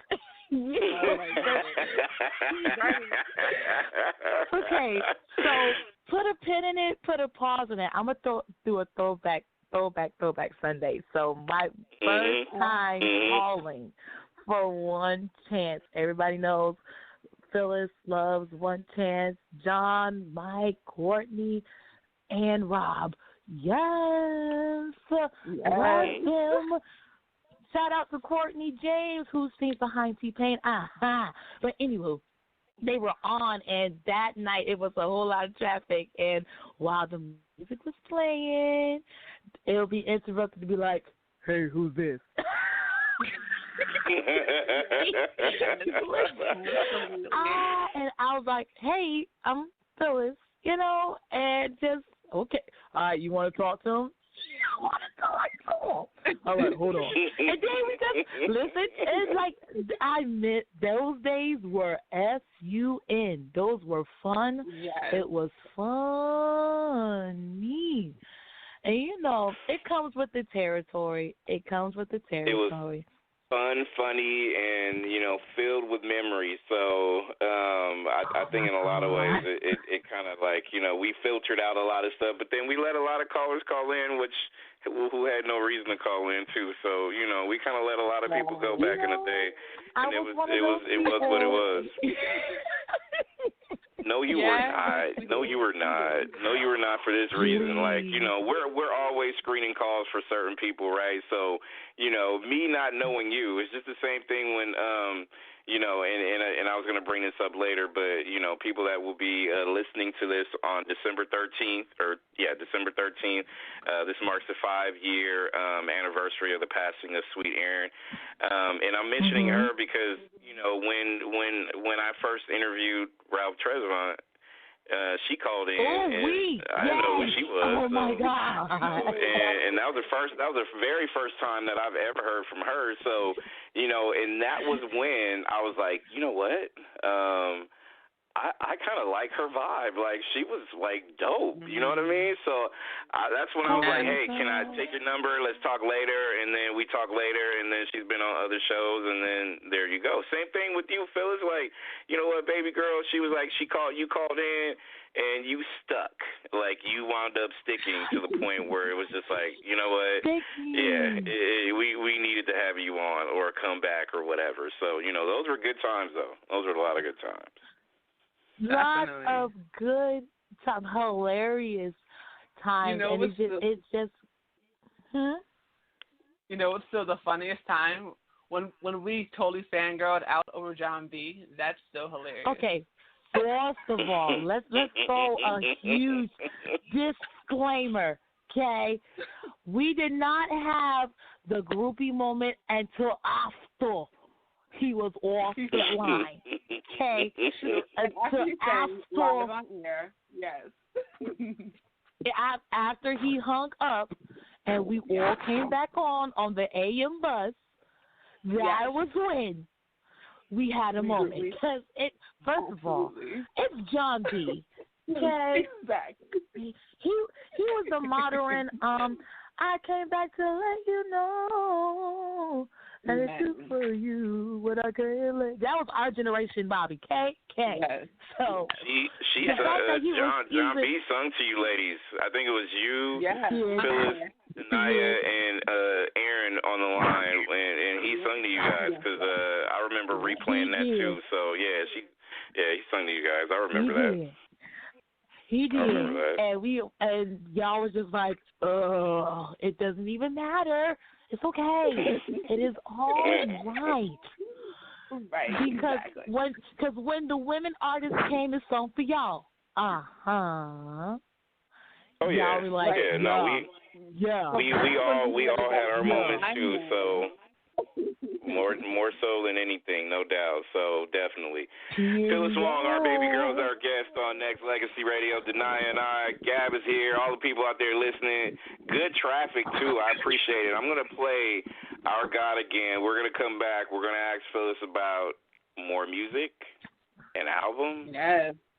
Okay, so put a pin in it, put a pause in it. I'm going to do a throwback Sunday. So my first time calling for One Chance. Everybody knows Phyllis loves One Chance. John, Mike, Courtney, and Rob. Yes. Love him. Shout out to Courtney James, who sings behind T-Pain. But anyway, they were on, and that night it was a whole lot of traffic. And while the music was playing, it'll be interrupted to be like, hey, who's this? And I was like, hey, I'm Phyllis, and just, okay, you want to talk to him? Yeah, I want to talk to him. All right, hold on. And then we just, listen, it's like, I admit, those days were fun. Those were fun. Yes. It was funny. And, it comes with the territory. It fun, funny, and filled with memories. So I think in a lot of ways it kind of like we filtered out a lot of stuff, but then we let a lot of callers call in, who had no reason to call in too. So we kind of let a lot of people go back in the day, and it was what it was. No, you were not. No, you were not. No, you were not for this reason. Like, we're always screening calls for certain people, right? So, me not knowing you, it's just the same thing when, and I was going to bring this up later, but, people that will be listening to this on December 13th, December 13th, this marks the 5-year anniversary of the passing of Sweet Erin. And I'm mentioning her because, when I first interviewed Ralph Trezevant, she called in, I didn't know who she was. Oh my God! And that was the very first time that I've ever heard from her. So, and that was when I was like, you know what? I kind of like her vibe. Like, she was, like, dope. You know what I mean? So that's when I was like, hey, can I take your number? Let's talk later. And then we talk later, and then she's been on other shows, and then there you go. Same thing with you, Phyllis. Like, you know what, Baby Girl? She was like, you called in, and you stuck. Like, you wound up sticking to the point where it was just like, you know what? We needed to have you on or come back or whatever. So, those were good times, though. Those were a lot of good times. Lots of good time, hilarious times, and it's just. It's still the funniest time when we totally fangirled out over John B. That's still hilarious. Okay, First of all, let's throw a huge disclaimer, okay? We did not have the groupie moment until after he was off the line, okay? Until after, yes. After he hung up and we all came back on the AM bus, that was when we had a moment. Because first of all, it's John B. Okay? Exactly. He was the modern, I came back to let you know that it's true for you what I can't let. That was our generation, Bobby. K. Yes. So she John B sung to you ladies. I think it was you, Phyllis, Naya, and Aaron on the line, and he sung to you guys because I remember replaying that too. So he sung to you guys. I remember that. He did, and y'all was just like, it doesn't even matter. It's okay. It is all right. Right. Because when the women artists came and sung for y'all, Oh y'all were like, we all had our moments too. So more so than anything, no doubt. So definitely. Phyllis Wong, our baby girl, is our guest on Nexxlegacy Radio. Denaya and I, Gab is here. All the people out there listening. Good traffic too. I appreciate it. I'm gonna play Our God again. We're gonna come back. We're gonna ask Phyllis about more music, an album,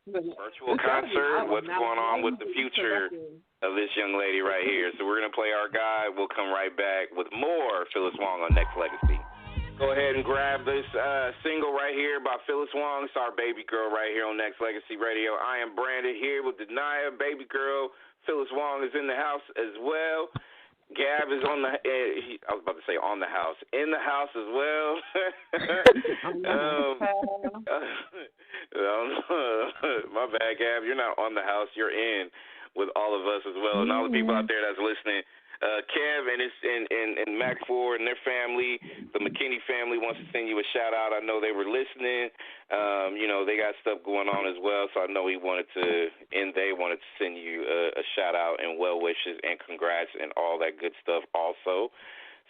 virtual concert. What's going on with the future of this young lady right here? So we're gonna play Our God. We'll come right back with more Phyllis Wong on Nexxlegacy. Go ahead and grab this single right here by Phyllis Wong. It's our baby girl right here on Nexxlegacy Radio. I am Branded here with Denaya, baby girl. Phyllis Wong is in the house as well. Gab is I was about to say on the house. In the house as well. My bad, Gab. You're not on the house. You're in with all of us as well. And all the people out there that's listening. Kev and Mac Ford and their family, the McKinney family, wants to send you a shout out. I know they were listening. They got stuff going on as well, so I know they wanted to send you a shout out and well wishes and congrats and all that good stuff also.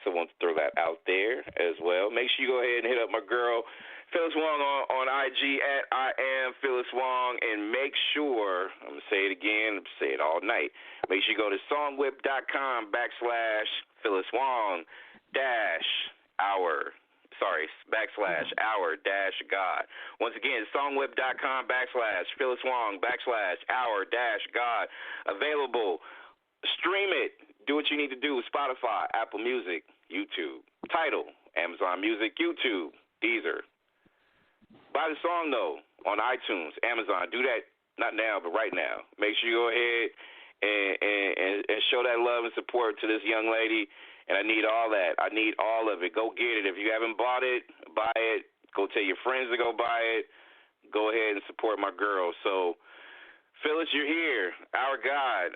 So I want to throw that out there as well. Make sure you go ahead and hit up my girl Phyllis Wong on IG at I am Phyllis Wong, and make sure, I'm going to say it again, say it all night, make sure you go to songwhip.com/Phyllis Wong /our-God. Once again, songwhip.com/Phyllis Wong /our-God. Available. Stream it. Do what you need to do. Spotify, Apple Music, YouTube, Tidal, Amazon Music, YouTube, Deezer. Buy the song, though, on iTunes, Amazon. Do that, not now, but right now. Make sure you go ahead and show that love and support to this young lady. And I need all that. I need all of it. Go get it. If you haven't bought it, buy it. Go tell your friends to go buy it. Go ahead and support my girl. So, Phyllis, you're here. Our God.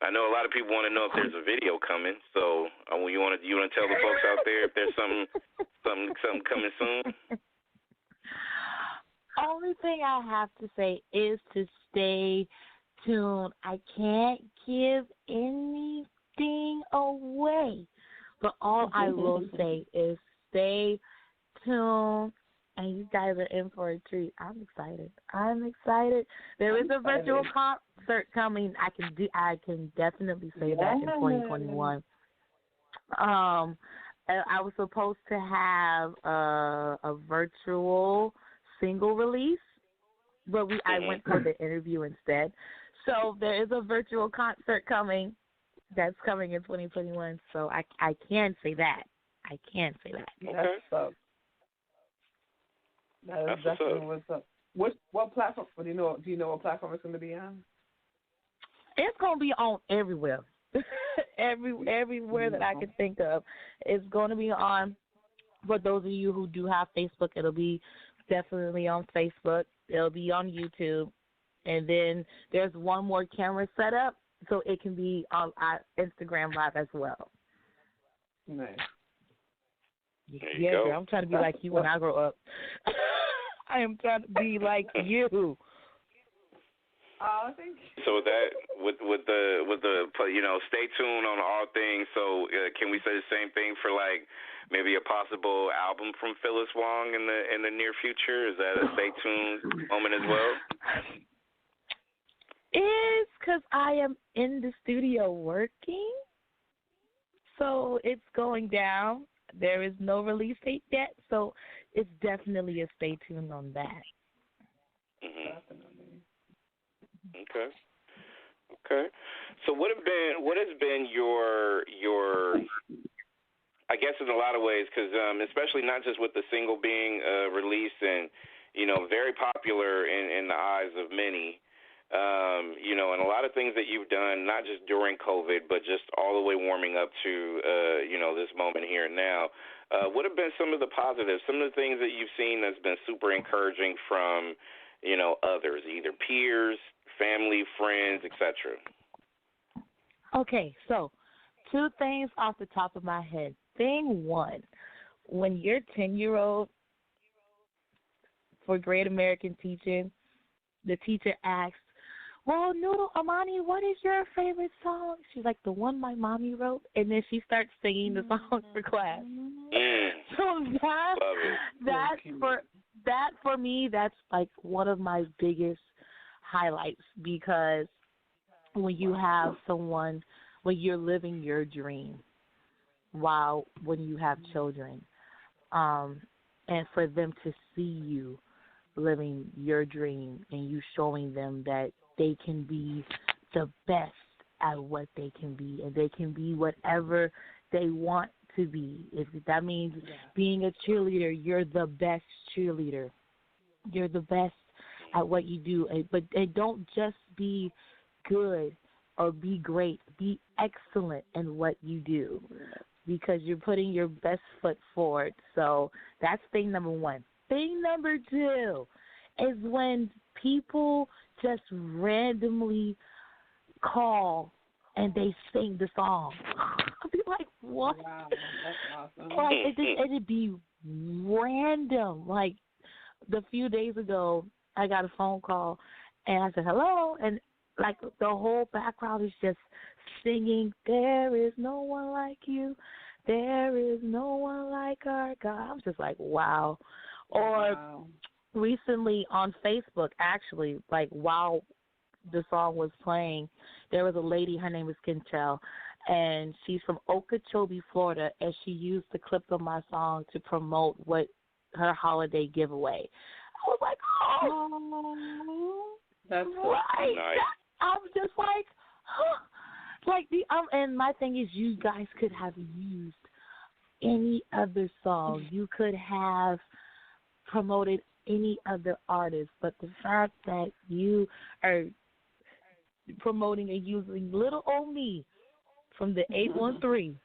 I know a lot of people want to know if there's a video coming. So, you want to tell the folks out there if there's something coming soon? Only thing I have to say is to stay tuned. I can't give anything away, but all I will say is stay tuned, and you guys are in for a treat. I'm excited. There is a virtual concert coming. I can definitely say that in 2021. I was supposed to have a virtual single release, but I went for the interview instead. So there is a virtual concert coming that's coming in 2021. So I can say that. Okay. That's up. That is definitely what's up. What platform? Do you know what platform it's going to be on? It's going to be on everywhere. Everywhere that I can think of. It's going to be on. For those of you who do have Facebook, it'll be definitely on Facebook. It'll be on YouTube. And then there's one more camera set up, so it can be on Instagram Live as well. Nice. Yeah, girl, I'm trying to be like you when I grow up. I am trying to be like you. Oh, thank you. So that with the stay tuned on all things. So can we say the same thing for like maybe a possible album from Phyllis Wong in the near future? Is that a stay tuned moment as well? It's because I am in the studio working, so it's going down. There is no release date yet, so it's definitely a stay tuned on that. Definitely. Okay. So what has been your I guess in a lot of ways, because especially not just with the single being released and very popular in the eyes of many. And a lot of things that you've done, not just during COVID, but just all the way warming up to, this moment here and now. What have been some of the positives, some of the things that you've seen that's been super encouraging from, others, either peers, family, friends, etc.? Okay, so 2 things off the top of my head. Thing 1, when your 10-year-old for Great American Teaching, the teacher asks, well, Noodle Amani, what is your favorite song? She's like, the one my mommy wrote, and then she starts singing the song for class. So that for me, that's like one of my biggest highlights, because when you have someone, when you're living your dream, when you have children, and for them to see you living your dream and you showing them that they can be the best at what they can be, and they can be whatever they want to be. If that means being a cheerleader, you're the best cheerleader. You're the best at what you do. But don't just be good or be great. Be excellent in what you do, because you're putting your best foot forward. So that's thing number 1. Thing number 2 is when people just randomly call and they sing the song. I'll be like, what? Wow, that's awesome. Like, it'd be random. Like, the few days ago, I got a phone call, and I said, hello, and, like, the whole background is just singing, there is no one like you, there is no one like our God. I'm just like, wow. Or recently on Facebook, actually, like, while the song was playing, there was a lady, her name is Kinchell, and she's from Okeechobee, Florida, and she used the clip of my song to promote her holiday giveaway. I was like, oh, that's right. Nice. I'm just like, huh. Like and my thing is, you guys could have used any other song. You could have promoted any other artist, but the fact that you are promoting and using little old me from the 813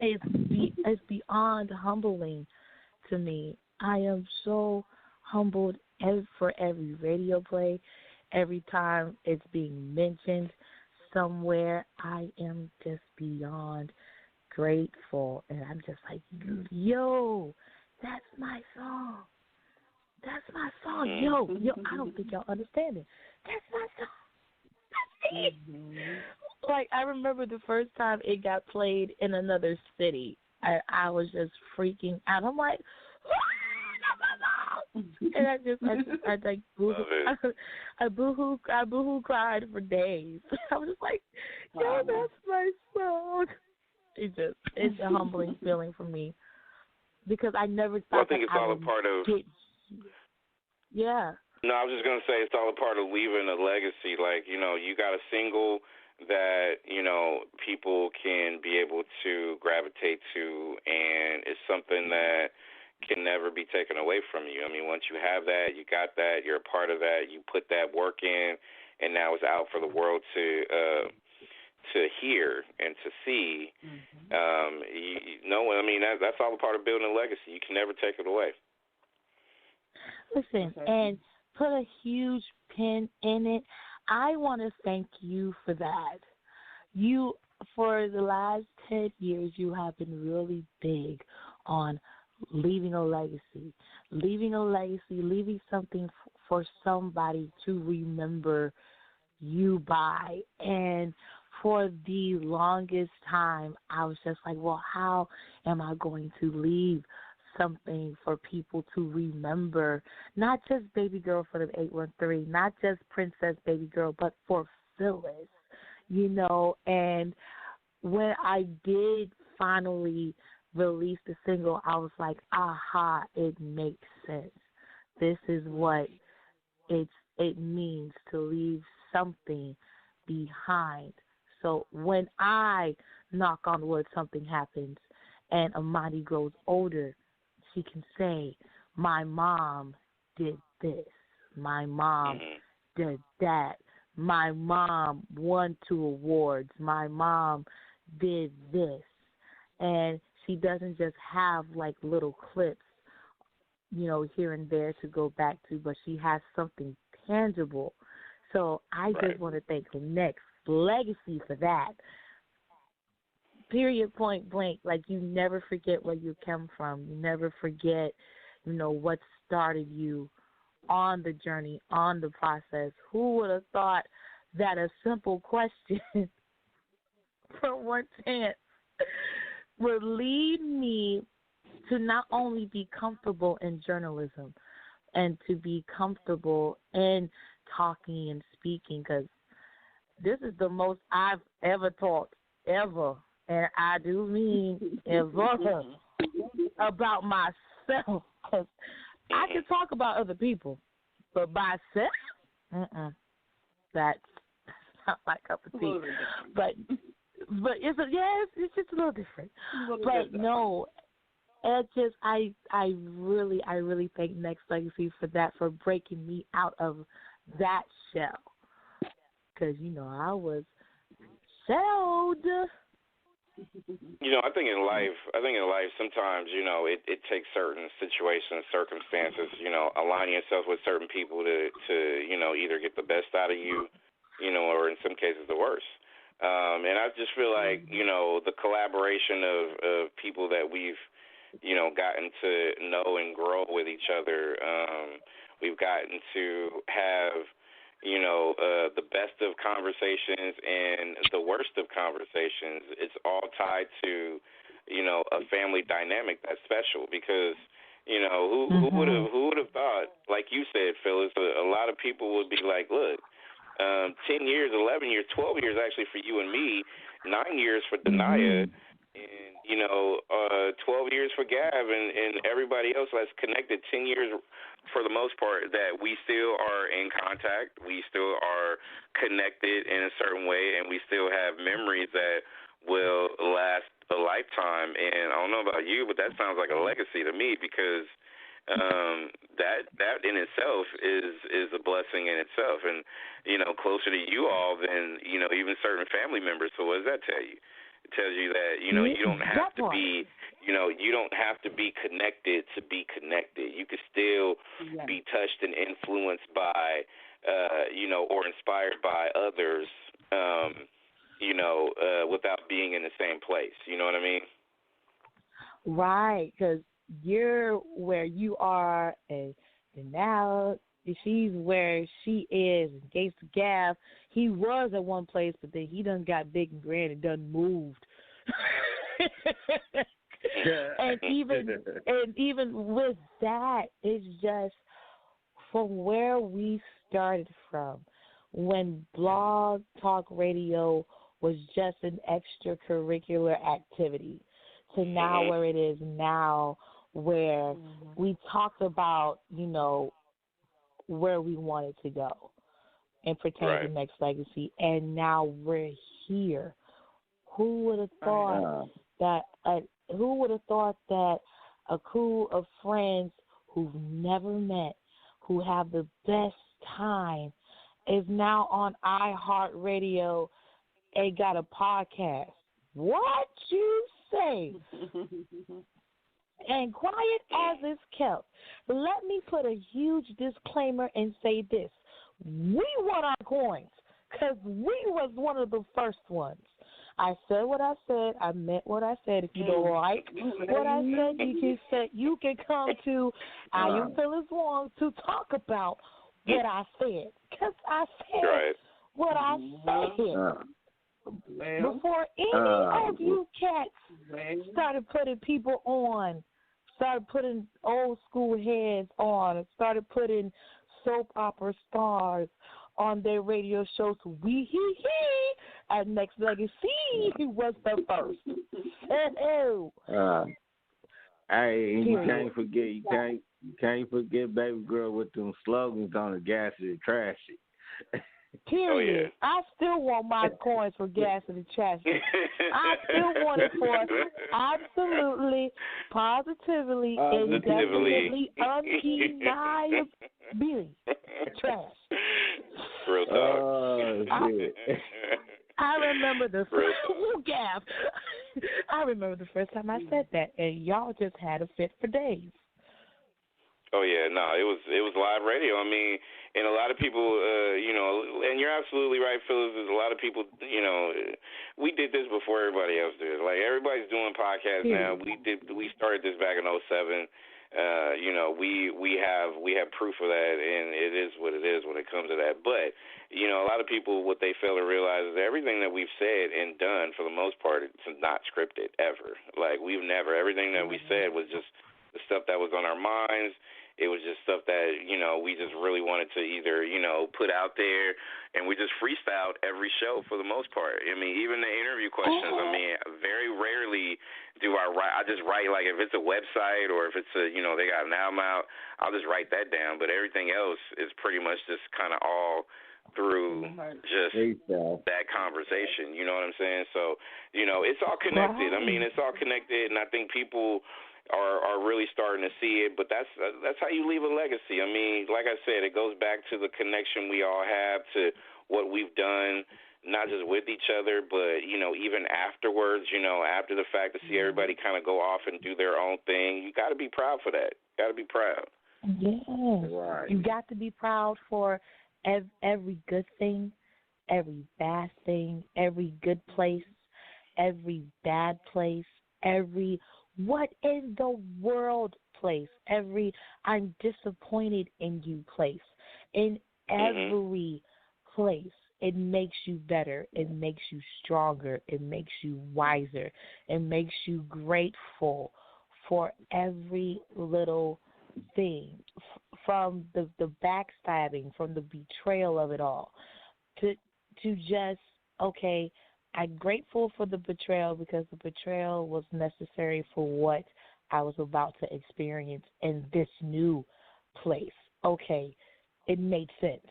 is beyond humbling to me. I am so humbled for every radio play, every time it's being mentioned somewhere. I am just beyond grateful, and I'm just like, yo, that's my song. That's my song. Yo, I don't think y'all understand it. That's my song. That's it. Like, I remember the first time it got played in another city. I was just freaking out. I'm like, and I like boohoo cried for days. I was just like, yo, that's my song. It's a humbling feeling for me, because I never thought I think it's all a part of. Yeah. No, I was just gonna say it's all a part of leaving a legacy. Like, you got a single that people can be able to gravitate to, and it's something that can never be taken away from you. I mean, once you have that, you got that, you're a part of that, you put that work in, and now it's out for the world to hear and to see. That's all a part of building a legacy. You can never take it away. Listen, and put a huge pin in it. I want to thank you for that. For the last 10 years, you have been really big on leaving a legacy, leaving something for somebody to remember you by. And for the longest time, I was just like, well, how am I going to leave something for people to remember? Not just Baby Girl for the 813, not just Princess Baby Girl, but for Phyllis, And when I did finally release the single, I was like, aha, it makes sense. This is what it means to leave something behind. So when I, knock on wood, something happens and Amani grows older, she can say, my mom did this. My mom did that. My mom won 2 awards. My mom did this. And she doesn't just have like little clips, here and there to go back to, but she has something tangible. So I just want to thank Nexxlegacy for that. Period, point blank. Like, you never forget where you come from. You never forget, what started you on the journey, on the process. Who would have thought that a simple question for one chance would lead me to not only be comfortable in journalism and to be comfortable in talking and speaking, because this is the most I've ever talked, ever, and I do mean ever, about myself, because I can talk about other people, but myself, that's not my cup of tea. But it's just a little different. But no, I really thank Nexxlegacy for that, for breaking me out of that shell, because I was shelled. I think in life, sometimes, it takes certain situations, circumstances, aligning yourself with certain people to either get the best out of you, or in some cases the worst. And I just feel like, the collaboration of people that we've, gotten to know and grow with each other, we've gotten to have, the best of conversations and the worst of conversations. It's all tied to, a family dynamic that's special, because, who would have thought, like you said, Phyllis, a lot of people would be like, look, 10 years, 11 years, 12 years actually for you and me, 9 years for Denia, and 12 years for Gav and everybody else that's connected, 10 years for the most part, that we still are in contact, we still are connected in a certain way, and we still have memories that will last a lifetime. And I don't know about you, but that sounds like a legacy to me, because that in itself is a blessing in itself, and closer to you all than even certain family members. So what does that tell you? It tells you that you don't have to be you don't have to be connected to be connected. You could still be touched and influenced by or inspired by others without being in the same place. You know what I mean? Right, because you're where you are, and now she's where she is. Engaged to Gav, he was at one place, but then he done got big and grand and done moved. and even with that, it's just from where we started from, when Blog Talk Radio was just an extracurricular activity, to now where it is now, where we talked about, where we wanted to go and pertaining to Nexxlegacy, and now we're here. Who would have thought that? Who would have thought that a crew of friends who've never met, who have the best time, is now on iHeartRadio and got a podcast? What you say? And quiet as it's kept, let me put a huge disclaimer and say this. We want our coins, because we was one of the first ones. I said what I said. I meant what I said. If you don't like what I said, you can come to I Am Phyllis Wong to talk about what I said. Because I said what I said. Before any of you cats started putting people on, started putting old school heads on, started putting soap opera stars on their radio shows, at Nexxlegacy was the first. Hey, you can't forget baby girl with them slogans on the gas and trash it. Period. I still want my coins for gas and trash. I still want it for absolutely, positively, indefinitely, undeniably trash. Real talk. I remember the first I remember the first time I said that, and y'all just had a fit for days. Oh yeah, no, it was live radio. I mean, and a lot of people, and you're absolutely right, Phyllis. There's a lot of people, we did this before everybody else did. Like everybody's doing podcasts now. We started this back in 2007. We have proof of that, and it is what it is when it comes to that. But a lot of people, what they fail to realize is that everything that we've said and done, for the most part, it's not scripted ever. Like everything that we said was just the stuff that was on our minds. It was just stuff that, we just really wanted to either, put out there, and we just freestyled every show for the most part. I mean, even the interview questions, I mean, very rarely do I write. I just write, like, if it's a website or if it's they got an album out, I'll just write that down. But everything else is pretty much just kind of all through just that conversation, you know what I'm saying? So, it's all connected. I mean, it's all connected, and I think people are really starting to see it, but that's how you leave a legacy. I mean, like I said, it goes back to the connection we all have to what we've done, not just with each other, but, even afterwards, after the fact, to see everybody kind of go off and do their own thing. You got to be proud for that. Got to be proud. Yes. Right. You got to be proud for every good thing, every bad thing, every good place, every bad place, every what in the world place, every I'm disappointed in you place. In every place, it makes you better. It makes you stronger. It makes you wiser. It makes you grateful for every little thing, from the backstabbing, from the betrayal of it all, to just, okay, I'm grateful for the betrayal because the betrayal was necessary for what I was about to experience in this new place. Okay, it made sense.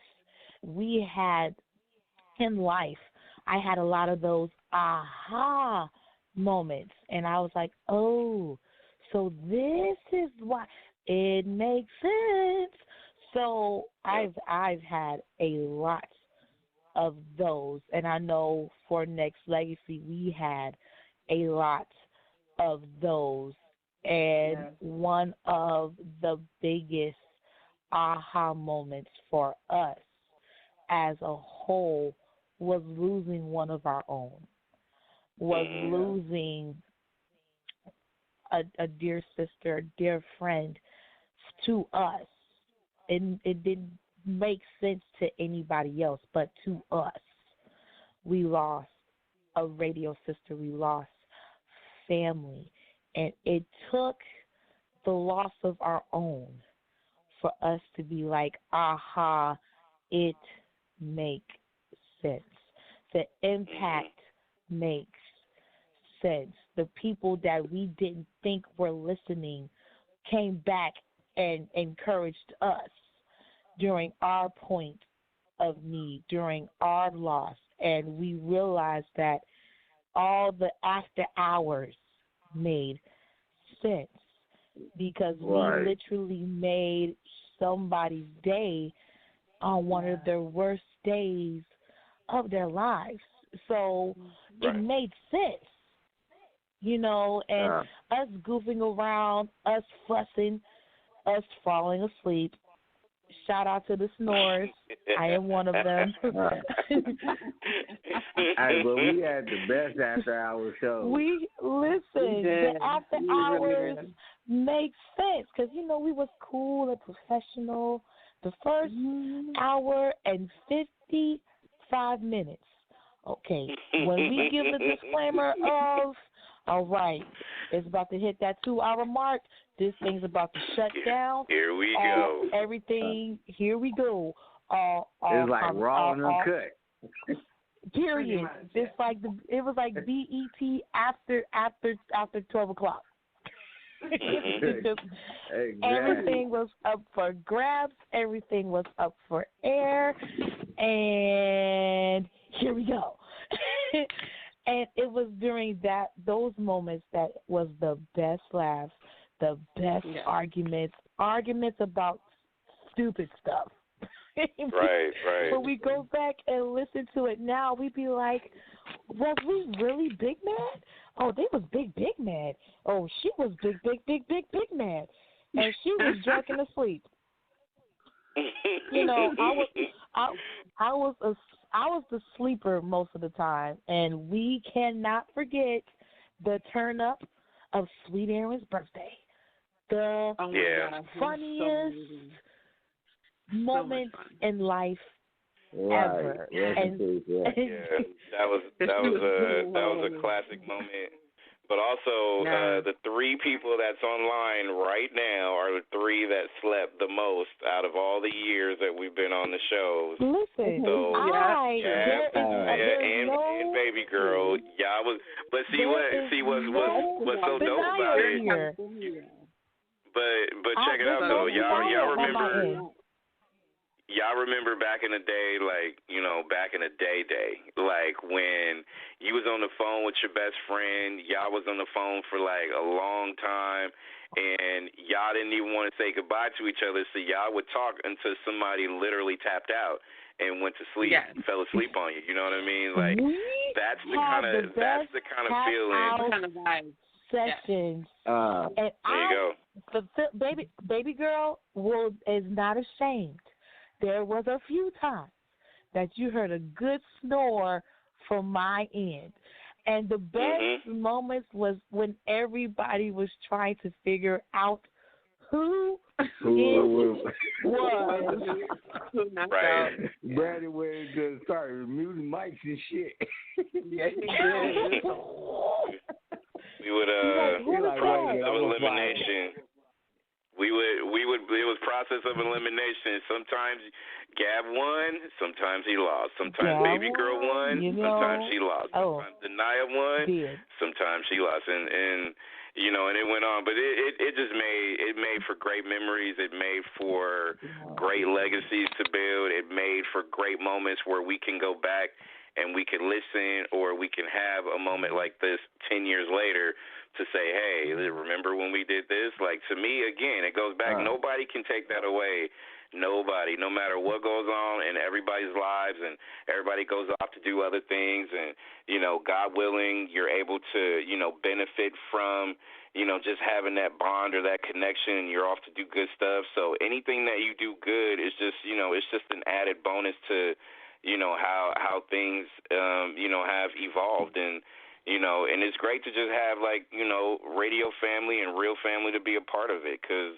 We had, in life, I had a lot of those aha moments, and I was like, oh, so this is why it makes sense. So I've had a lot of those, and I know for Nexxlegacy we had a lot of those, and one of the biggest aha moments for us as a whole was losing one of our own, was losing a dear sister, a dear friend to us. It didn't make sense to anybody else, but to us. We lost a radio sister. We lost family. And it took the loss of our own for us to be like, aha, it makes sense. The impact makes sense. The people that we didn't think were listening came back and encouraged us during our point of need, during our loss. And we realized that all the after hours made sense because we literally made somebody's day on one of their worst days of their lives. So it made sense, and us goofing around, us fussing, us falling asleep. Shout out to the snores. I am one of them. Hey, but we had the best after hour show. We listen. The after hours makes sense because we was cool and professional. The first hour and 55 minutes. Okay, when we give the disclaimer of, all right, it's about to hit that 2-hour mark. This thing's about to shut down. Here we go. Everything. Here we go. It's like raw and uncut. Period. It's like it was like BET after 12 o'clock. Exactly. Everything was up for grabs. Everything was up for air, and here we go. And it was during those moments that was the best laughs, the best arguments about stupid stuff. Right. When we go back and listen to it now, we be like, was we really big mad? Oh, they was big mad. Oh, she was big mad. And she was drunk and asleep. I was the sleeper most of the time, and we cannot forget the turn up of Sweet Aaron's birthday. The funniest moment in life ever. That was a classic moment. But also, the 3 people that's online right now are the 3 that slept the most out of all the years that we've been on the show. Listen, so and baby girl, y'all was. But what's so dope about it? But check it out though, y'all remember. Y'all remember back in the day, back in the day, like when you was on the phone with your best friend, y'all was on the phone for like a long time, and y'all didn't even want to say goodbye to each other, so y'all would talk until somebody literally tapped out and went to sleep, fell asleep on you. You know what I mean? Like that's the kind of feeling. Kind of vibe. Sessions. And there you go. The baby girl is not ashamed. There was a few times that you heard a good snore from my end. And the best moments was when everybody was trying to figure out who it was. Right. Brady was just started muting mics and shit. Yes, he did. We would that was elimination. We would it was process of elimination. Sometimes Gab won, sometimes he lost. Sometimes baby girl won, sometimes she lost. Sometimes Denia won, sometimes she lost. And it went on. But it just made for great memories. It made for great legacies to build. It made for great moments where we can go back and we can listen, or we can have a moment like this 10 years later to say, hey, remember when we did this? Like, to me, again, it goes back. Nobody can take that away. Nobody, no matter what goes on in everybody's lives, and everybody goes off to do other things, and, God willing, you're able to, benefit from, just having that bond or that connection, and you're off to do good stuff. So anything that you do good is just, it's just an added bonus to, how things, have evolved. And it's great to just have, radio family and real family to be a part of it. Because,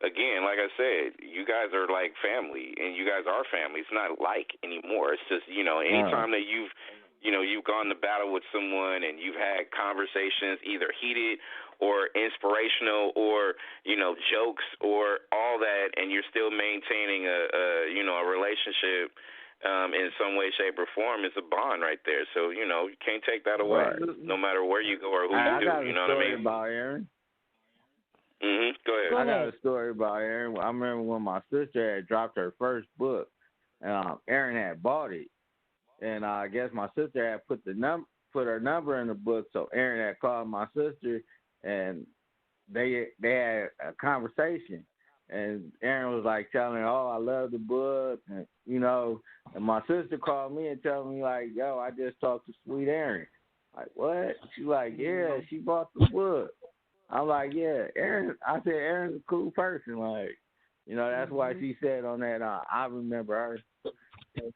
again, like I said, you guys are like family, and you guys are family. It's not like anymore. It's just, anytime that you've gone to battle with someone and you've had conversations, either heated or inspirational or, jokes or all that, and you're still maintaining a relationship, in some way, shape, or form, is a bond right there. So, you can't take that away, no matter where you go or who you do. You know what I mean? About Aaron. Go ahead. I got a story about Aaron. I remember when my sister had dropped her first book, Aaron had bought it, and I guess my sister had put her number in the book, so Aaron had called my sister, and they had a conversation. And Aaron was like telling her, "Oh, I love the book," and and my sister called me and told me like, "Yo, I just talked to Sweet Aaron." Like, what? She's like, "Yeah, she bought the book." I'm like, "Yeah, Aaron." I said, "Aaron's a cool person." Like, that's why she said on that. I remember her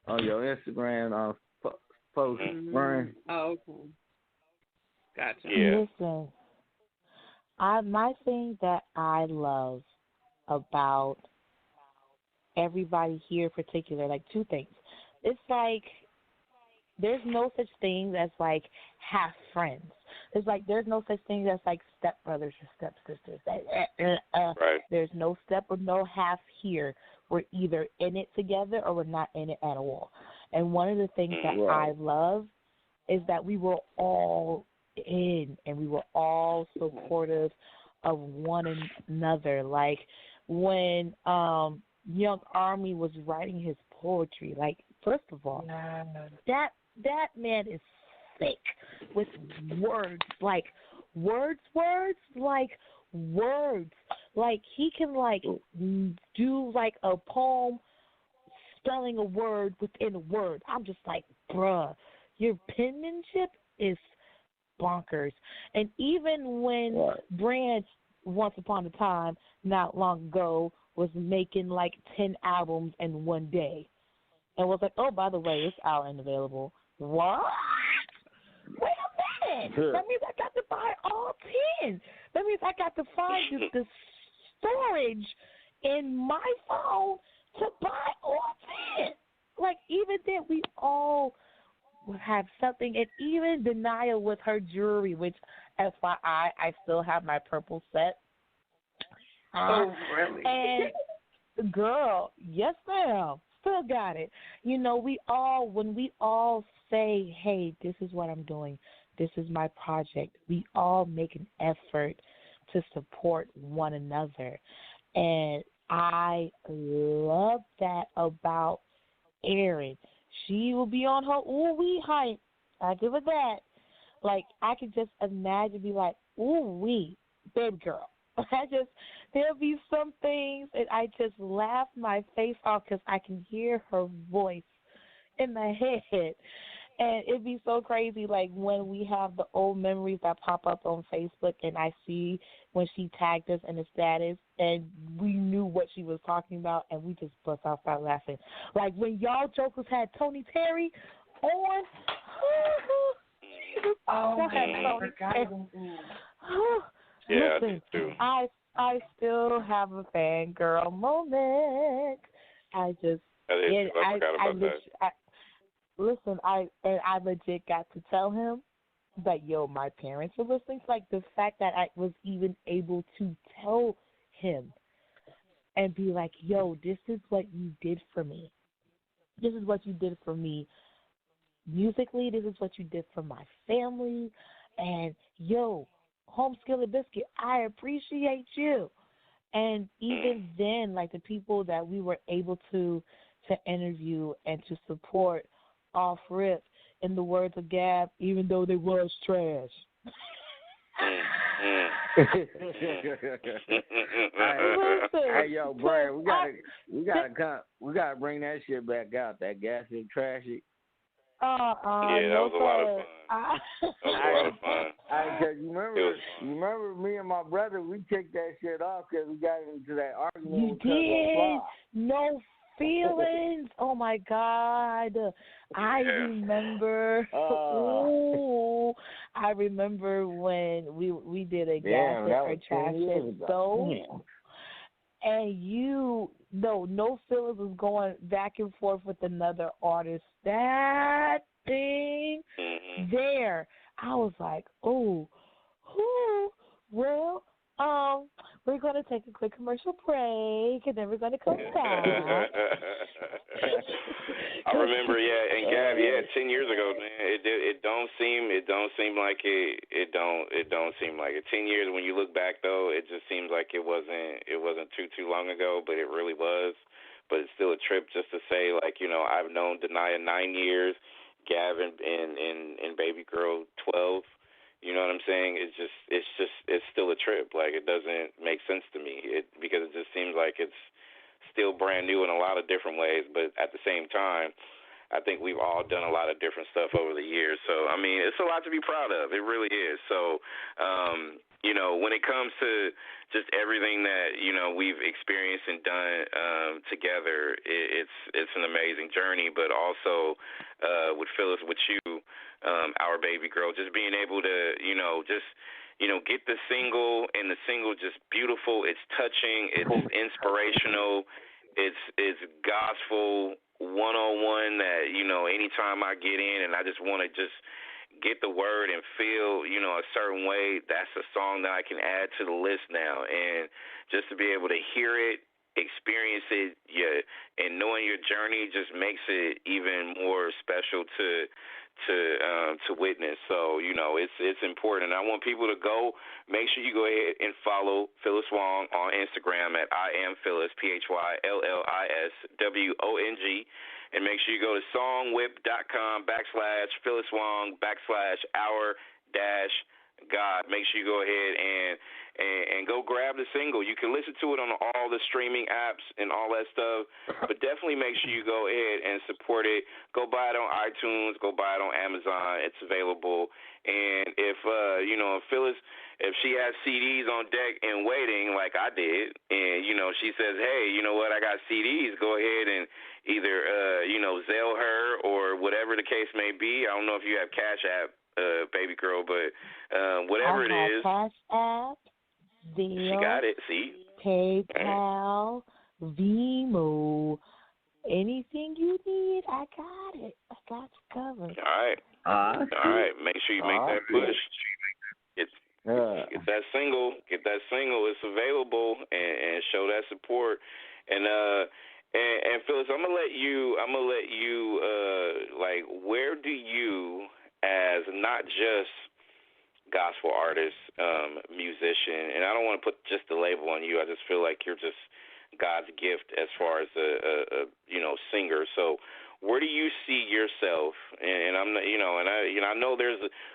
on your Instagram folks run. Oh, okay. Gotcha. Yeah. Listen, my thing that I love about everybody here in particular, like two things. It's like there's no such thing as like half friends. It's like there's no such thing as like stepbrothers or stepsisters. Right. There's no step or no half here. We're either in it together or we're not in it at all. And one of the things that I love is that we were all in and we were all supportive of one another. Like when Young Army was writing his poetry, like first of all, that man is thick with words, like words, like he can like do like a poem spelling a word within a word. I'm just like, bruh, your penmanship is bonkers. And even when Branch once upon a time, not long ago, was making like 10 albums in one day and was like, oh, by the way, it's out and available. What? Wait a minute. That means I got to buy all 10. That means I got to find the storage in my phone to buy all 10. Like, even then, we all have something. And even Denial with her jewelry, which, FYI, I still have my purple set. Oh, really? And, girl, yes, ma'am. Still got it. You know, when we all say, hey, this is what I'm doing, this is my project, we all make an effort to support one another. And I love that about Erin. She will be on her ooh-wee hype. I give her that. Like, I could just imagine be like, ooh-wee, baby girl. There'll be some things and I just laugh my face off because I can hear her voice in my head. And it'd be so crazy, like, when we have the old memories that pop up on Facebook and I see when she tagged us in the status and we knew what she was talking about and we just bust out start laughing. Like, when y'all jokers had Tony Terry on. Oh, I forgot. Yeah, listen, I do too. I still have a fangirl moment. I forgot about that. Listen, I legit got to tell him that, yo, my parents were listening. Like, the fact that I was even able to tell him and be like, yo, this is what you did for me. This is what you did for me musically. This is what you did for my family. And, yo, Home Skillet Biscuit, I appreciate you. And even then, like, the people that we were able to interview and to support off rip, in the words of Gab, even though they was trash. Hey, yo, Brian, we gotta bring that shit back out. That gas and trashy. Yeah, that was a lot of fun. That was a lot of fun. Cause you remember me and my brother, we kicked that shit off because we got into that argument. You did. No feelings. Oh my God. I remember. I remember when we did a gas and trash so. And no feelings was going back and forth with another artist. That thing there, I was like, oh, well, we're going to take a quick commercial break, and then we're going to come back. I remember, and Gab, 10 years ago, man, it don't seem like it don't seem like it. 10 years, when you look back though, it just seems like it wasn't too long ago, but it really was. But it's still a trip just to say, like, you know, I've known Denia 9 years, Gab and Baby Girl 12. You know what I'm saying? It's still a trip. Like, it doesn't make sense to me because it just seems like it's still brand new in a lot of different ways. But at the same time, I think we've all done a lot of different stuff over the years. So, I mean, it's a lot to be proud of. It really is. So, when it comes to just everything that we've experienced and done together, it's an amazing journey. But also with Phyllis, with you, our baby girl, just being able to get the single, and the single just beautiful. It's touching. It's inspirational. It's gospel 101 that anytime I get in and I just want to just get the word and feel, a certain way, that's a song that I can add to the list now. And just to be able to hear it, experience it, and knowing your journey just makes it even more special to witness. So, it's important. And I want people to go, make sure you go ahead and follow Phyllis Wong on Instagram at iamphyllis, PhyllisWong. And make sure you go to songwhip.com/Phyllis Wong /our-God. Make sure you go ahead and go grab the single. You can listen to it on all the streaming apps and all that stuff, but definitely make sure you go ahead and support it. Go buy it on iTunes. Go buy it on Amazon. It's available. And if Phyllis, if she has CDs on deck and waiting like I did, and she says, hey, you know what, I got CDs, go ahead and either Zelle her or whatever the case may be. I don't know if you have Cash App, baby girl, but whatever it is. Cash App, Zelle. She got it. See. PayPal, Venmo, anything you need, I got it. I got you covered. All right. All right. Make sure you make that push. Get that single. Get that single. It's available, and show that support. And Phyllis, I'm gonna let you. Where do you, as not just gospel artist, musician, and I don't want to put just the label on you. I just feel like you're just God's gift as far as a singer. So where do you see yourself? And I'm not, I know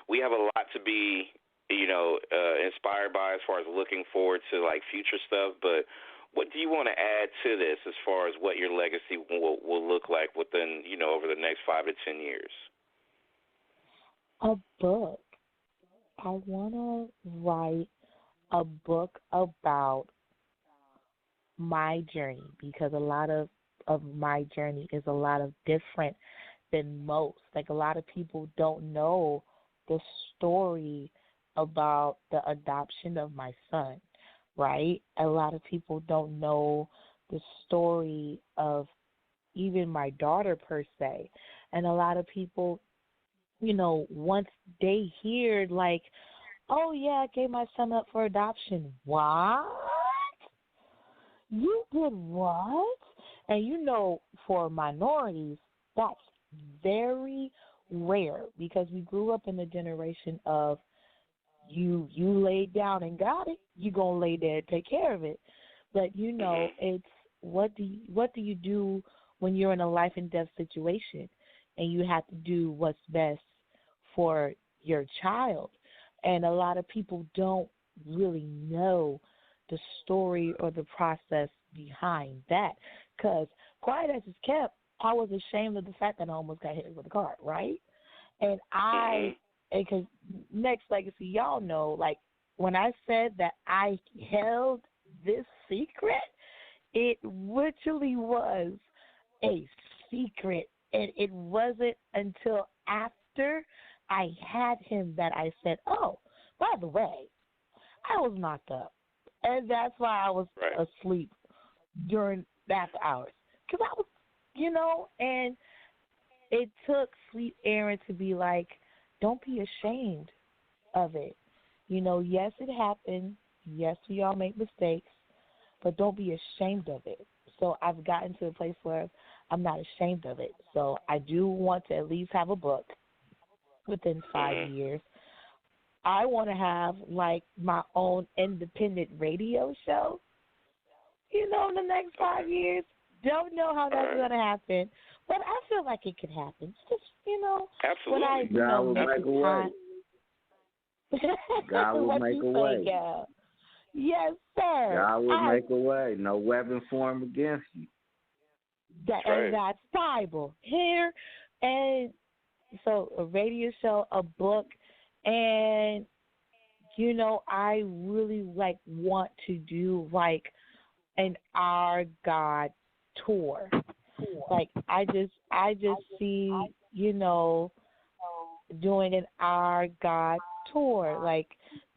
we have a lot to be, inspired by as far as looking forward to like future stuff. But what do you want to add to this as far as what your legacy will look like within, over the next 5 to 10 years? A book. I want to write a book about my journey, because a lot of my journey is a lot of different than most. Like, a lot of people don't know the story about the adoption of my son, right? A lot of people don't know the story of even my daughter per se. And a lot of people, once they hear like, oh yeah, I gave my son up for adoption. What? You did what? And for minorities, that's very rare, because we grew up in a generation of you laid down and got it, you gonna lay there and take care of it. But it's what do you do when you're in a life and death situation and you have to do what's best for your child? And a lot of people don't really know the story or the process behind that. Because quiet as it's kept, I was ashamed of the fact that I almost got hit with a car, right? And because Nexxlegacy, y'all know, like, when I said that I held this secret, it literally was a secret. And it wasn't until after I had him that I said, oh, by the way, I was knocked up. And that's why I was asleep during after hours. Because I was, and it took Sweet Aaron to be like, don't be ashamed of it. Yes, it happened. Yes, we all make mistakes, but don't be ashamed of it. So I've gotten to a place where I'm not ashamed of it. So I do want to at least have a book within 5 years. I want to have, like, my own independent radio show, in the next 5 years. Don't know how that's going to happen, but I feel like it could happen. Just, absolutely. God will make a way. God will make a way. Yes, sir. God will make a way. No weapon formed against you. And that's Bible here. And so a radio show, a book, and I really want to do an Our God tour. I just see, doing an Our God tour,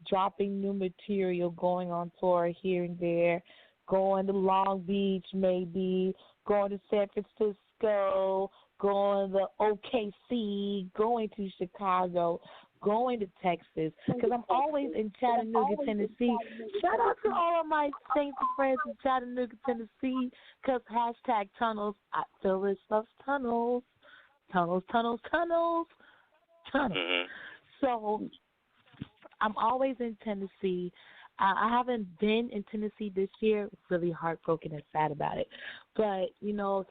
dropping new material, going on tour here and there, going to Long Beach maybe, going to San Francisco, going to OKC, going to Chicago, going to Texas, because I'm always in Chattanooga, Tennessee. Shout out to all of my saints and friends in Chattanooga, Tennessee, because #tunnels. Phyllis loves tunnels. Tunnels, tunnels, tunnels, tunnels. Mm-hmm. So I'm always in Tennessee. I haven't been in Tennessee this year. Really heartbroken and sad about it. But,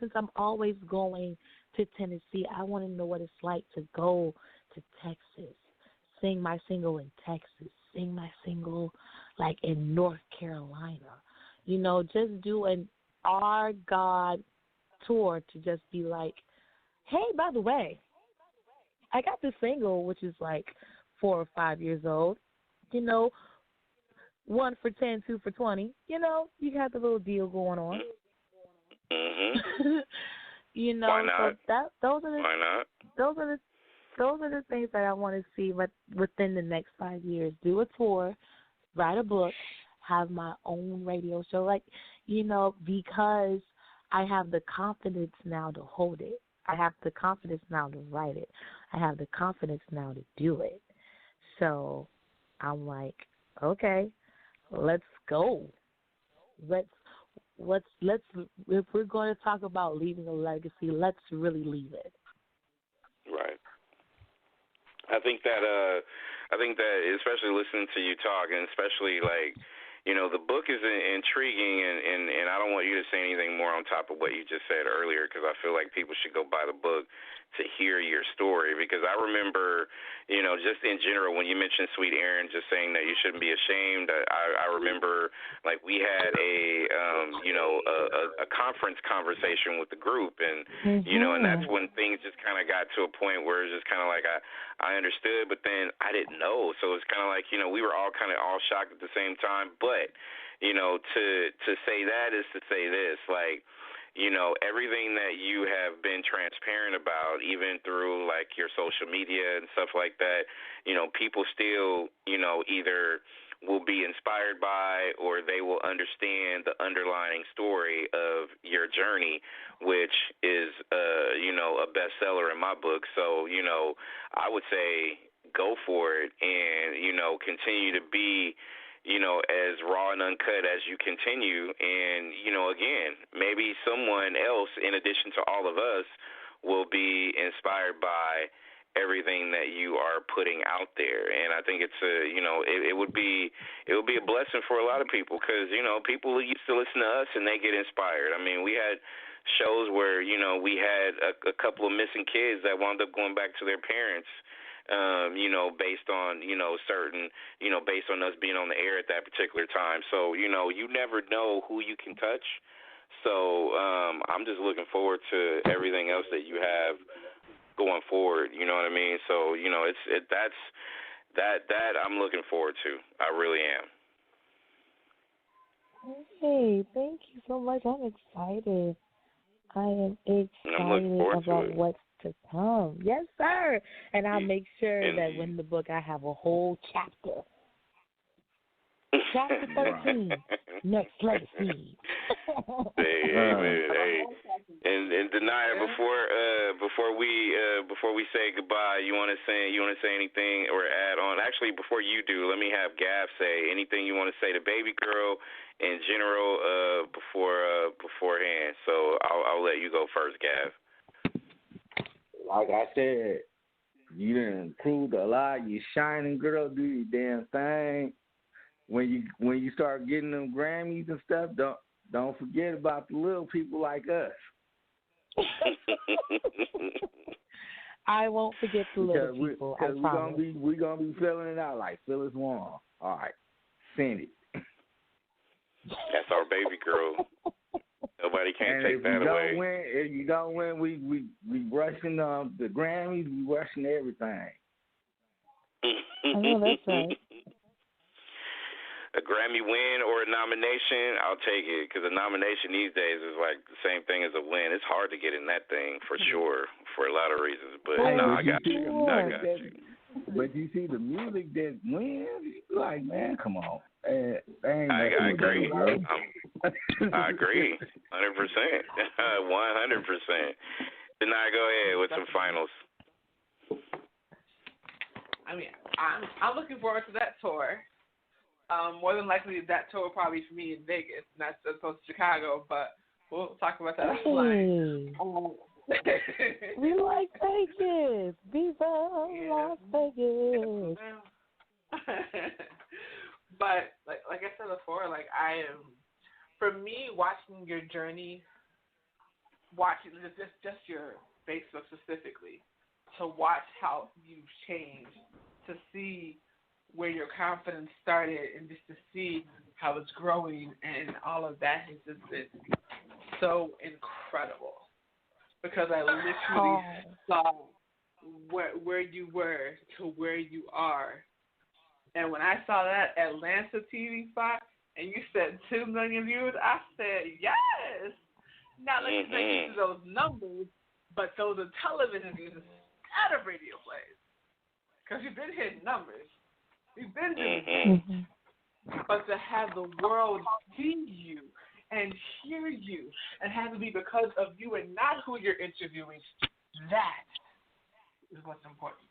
since I'm always going to Tennessee, I want to know what it's like to go to Texas, sing my single in Texas, sing my single in North Carolina. Just do an Our God tour to just be hey, by the way, I got this single, which is 4 or 5 years old. 1 for 10, 2 for 20. You got the little deal going on. Mm-hmm. Why not? So those are the Why not? Those are the things that I want to see within the next 5 years. Do a tour, write a book, have my own radio show. Because I have the confidence now to hold it. I have the confidence now to write it. I have the confidence now to do it. So I'm okay, let's go. Let's if we're going to talk about leaving a legacy, let's really leave it. Right. I think that especially listening to you talk, and especially the book is intriguing, and I don't want you to say anything more on top of what you just said earlier, because I feel like people should go buy the book to hear your story. Because I remember, just in general, when you mentioned Sweet Aaron, just saying that you shouldn't be ashamed. I remember we had a conference conversation with the group, and and that's when things just kind of got to a point where it's just kind of I understood, but then I didn't know. So it's kind of we were all kind of all shocked at the same time. But to say that is to say this, everything that you have been transparent about, even through your social media and stuff like that, people still, either will be inspired by, or they will understand the underlying story of your journey, which is, a bestseller in my book. So, I would say go for it and, continue to be, as raw and uncut as you continue. And, again, maybe someone else, in addition to all of us, will be inspired by everything that you are putting out there. And I think it's it would be a blessing for a lot of people, because, people used to listen to us and they get inspired. I mean, we had shows where, we had a couple of missing kids that wound up going back to their parents, based on, certain, based on us being on the air at that particular time. So, you never know who you can touch. So I'm just looking forward to everything else that you have going forward. You know what I mean? So, that I'm looking forward to. I really am. Hey, thank you so much. I'm excited. I am excited about what's to come. Yes, sir. And I'll make sure that when the book, I have a whole chapter. Chapter 13, Nexxlegacy. Hey. And Denaya, before we say goodbye, you want to say anything or add on? Actually, before you do, let me have Gav say anything you want to say to Baby Girl in general beforehand. So I'll let you go first, Gav. Like I said, you done improved a lot. You shining, girl. Do your damn thing. When you start getting them Grammys and stuff, don't forget about the little people like us. I won't forget the little people. I promise. We're gonna be filling it out like Phyllis Wong. All right, send it. That's our baby girl. Nobody can take that away. If you don't win, we rushing the Grammys. We rushing everything. I know that's right. a Grammy win or a nomination, I'll take it, because a nomination these days is like the same thing as a win. It's hard to get in that thing for sure, for a lot of reasons. But no, I got you. I got you. But you see the music that wins, like, man, come on. I agree. I agree. 100%. 100%. Denai, go ahead with some finals. I mean, I'm looking forward to that tour. More than likely, that tour will probably be for me in Vegas, not as opposed to Chicago, but we'll talk about that offline. We like Vegas. Viva Las Vegas. But like I said before, like for me, watching your journey, watching just your Facebook specifically, to watch how you've changed, to see where your confidence started, and just to see how it's growing, and all of that has just been so incredible. Because I literally saw where you were to where you are. And when I saw that Atlanta TV spot, and you said 2 million views, I said, yes! Not like you think those numbers, but those are television views instead of radio plays. Because you've been hitting numbers. You've been doing things. But to have the world see you and hear you and have it be because of you and not who you're interviewing, that is what's important.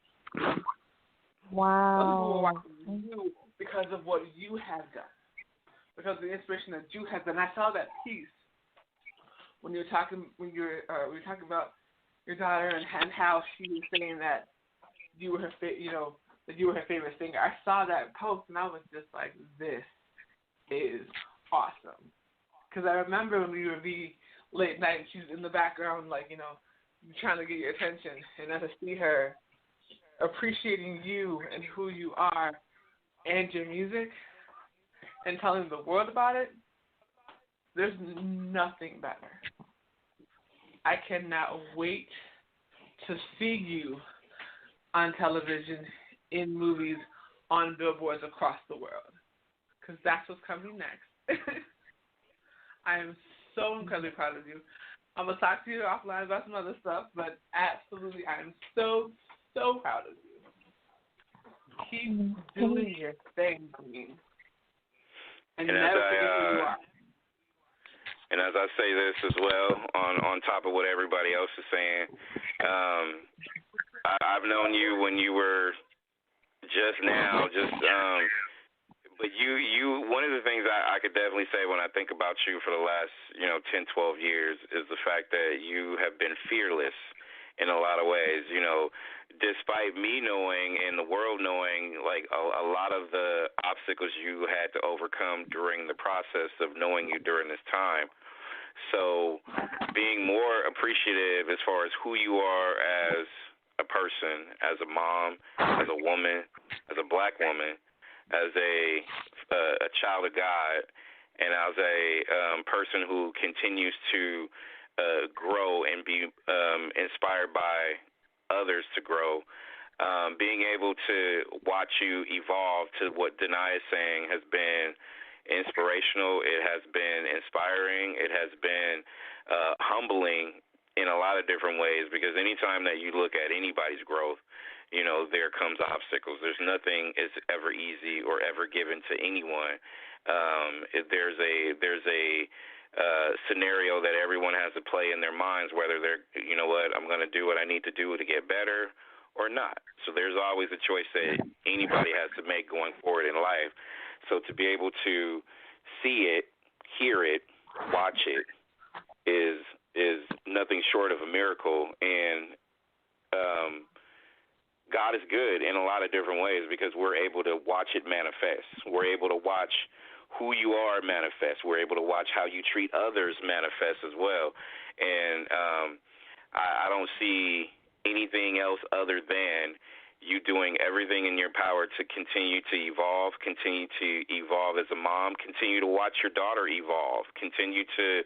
Wow. Those people are watching you because of what you have done. Because of the inspiration that you have done. I saw that piece when you were talking about your daughter and how she was saying that you were her that you were her favorite singer. I saw that post and I was just like, this is awesome. Because I remember when we would be late night and she's in the background, like, trying to get your attention. And I just see her appreciating you and who you are and your music and telling the world about it. There's nothing better. I cannot wait to see you on television, in movies, on billboards across the world. Because that's what's coming next. I am so incredibly proud of you. I'm going to talk to you offline about some other stuff, but absolutely, I am so, so proud of you. Keep doing your thing, Queen. And never forget who you are. And as I say this as well, on top of what everybody else is saying, I've known you when you were but you one of the things I could definitely say when I think about you for the last 10, 12 years is the fact that you have been fearless in a lot of ways. Despite me knowing and the world knowing, like a lot of the obstacles you had to overcome during the process of knowing you during this time. So being more appreciative as far as who you are as a person, as a mom, as a woman, as a black woman, as a child of God, and as a person who continues to grow and be inspired by others to grow, being able to watch you evolve to what Denai is saying has been inspirational. It has been inspiring. It has been humbling in a lot of different ways, because anytime that you look at anybody's growth, there comes obstacles. There's nothing is ever easy or ever given to anyone. There's a scenario that everyone has to play in their minds, whether they're, I'm going to do what I need to do to get better or not. So there's always a choice that anybody has to make going forward in life. So to be able to see it, hear it, watch it is nothing short of a miracle. And God is good in a lot of different ways, because we're able to watch it manifest. We're able to watch who you are manifest. We're able to watch how you treat others manifest as well. And I don't see anything else other than you doing everything in your power to continue to evolve as a mom, continue to watch your daughter evolve, continue to,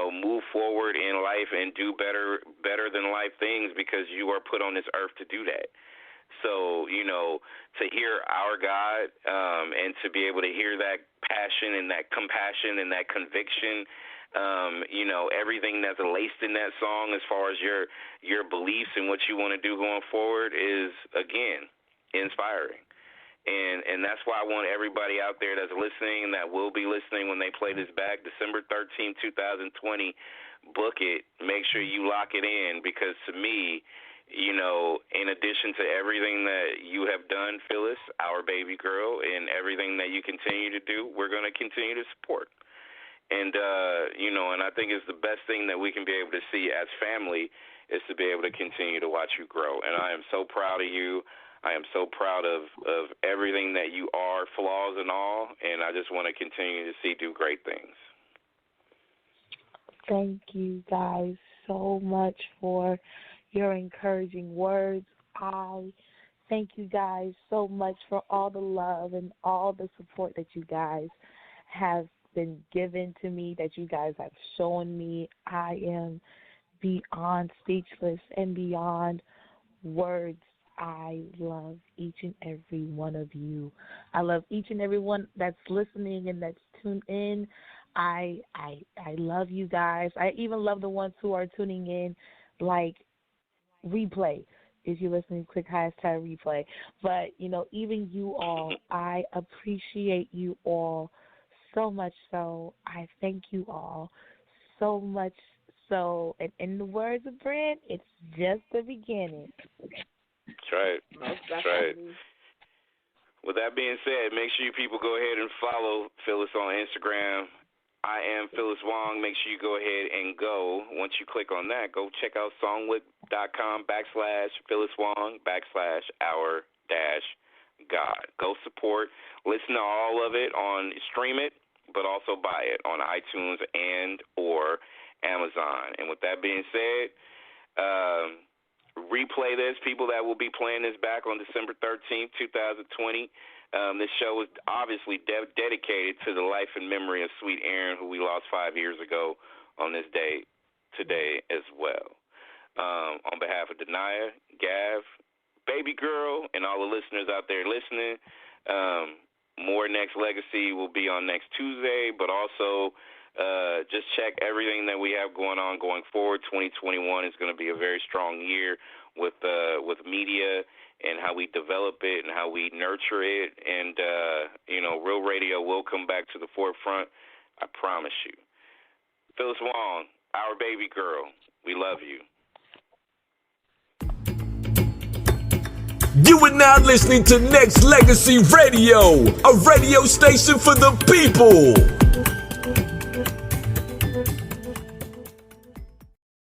move forward in life and do better than life things, because you are put on this earth to do that. So, to hear our God, and to be able to hear that passion and that compassion and that conviction, everything that's laced in that song as far as your beliefs and what you want to do going forward is, again, inspiring. And that's why I want everybody out there that's listening and that will be listening when they play this back, December 13th, 2020, book it. Make sure you lock it in, because to me, in addition to everything that you have done, Phyllis, our baby girl, and everything that you continue to do, we're going to continue to support. And, and I think it's the best thing that we can be able to see as family is to be able to continue to watch you grow. And I am so proud of you. I am so proud of everything that you are, flaws and all, and I just want to continue to see do great things. Thank you guys so much for your encouraging words. I thank you guys so much for all the love and all the support that you guys have been given to me, that you guys have shown me. I am beyond speechless and beyond words. I love each and every one of you. I love each and every one that's listening and that's tuned in. I love you guys. I even love the ones who are tuning in, like replay. If you're listening, click hashtag replay. But, even you all, I appreciate you all so much so. I thank you all so much so. And in the words of Brent, it's just the beginning. That's right. That's right. With that being said, make sure you people go ahead and follow Phyllis on Instagram. I am Phyllis Wong. Make sure you go ahead and go. Once you click on that, go check out songwhip.com/Phyllis Wong /our-God. Go support. Listen to all of it stream it, but also buy it on iTunes and or Amazon. And with that being said, replay this. People that will be playing this back on December 13th, 2020. This show is obviously dedicated to the life and memory of Sweet Aaron, who we lost 5 years ago on this day today as well. On behalf of Denia, Gav, Baby Girl, and all the listeners out there listening, more Nexxlegacy will be on next Tuesday, but also just check everything that we have going on going forward. 2021 is going to be a very strong year with media and how we develop it and how we nurture it. And, Real Radio will come back to the forefront. I promise you. Phyllis Wong, our baby girl, we love you. You are now listening to Nexxlegacy Radio, a radio station for the people.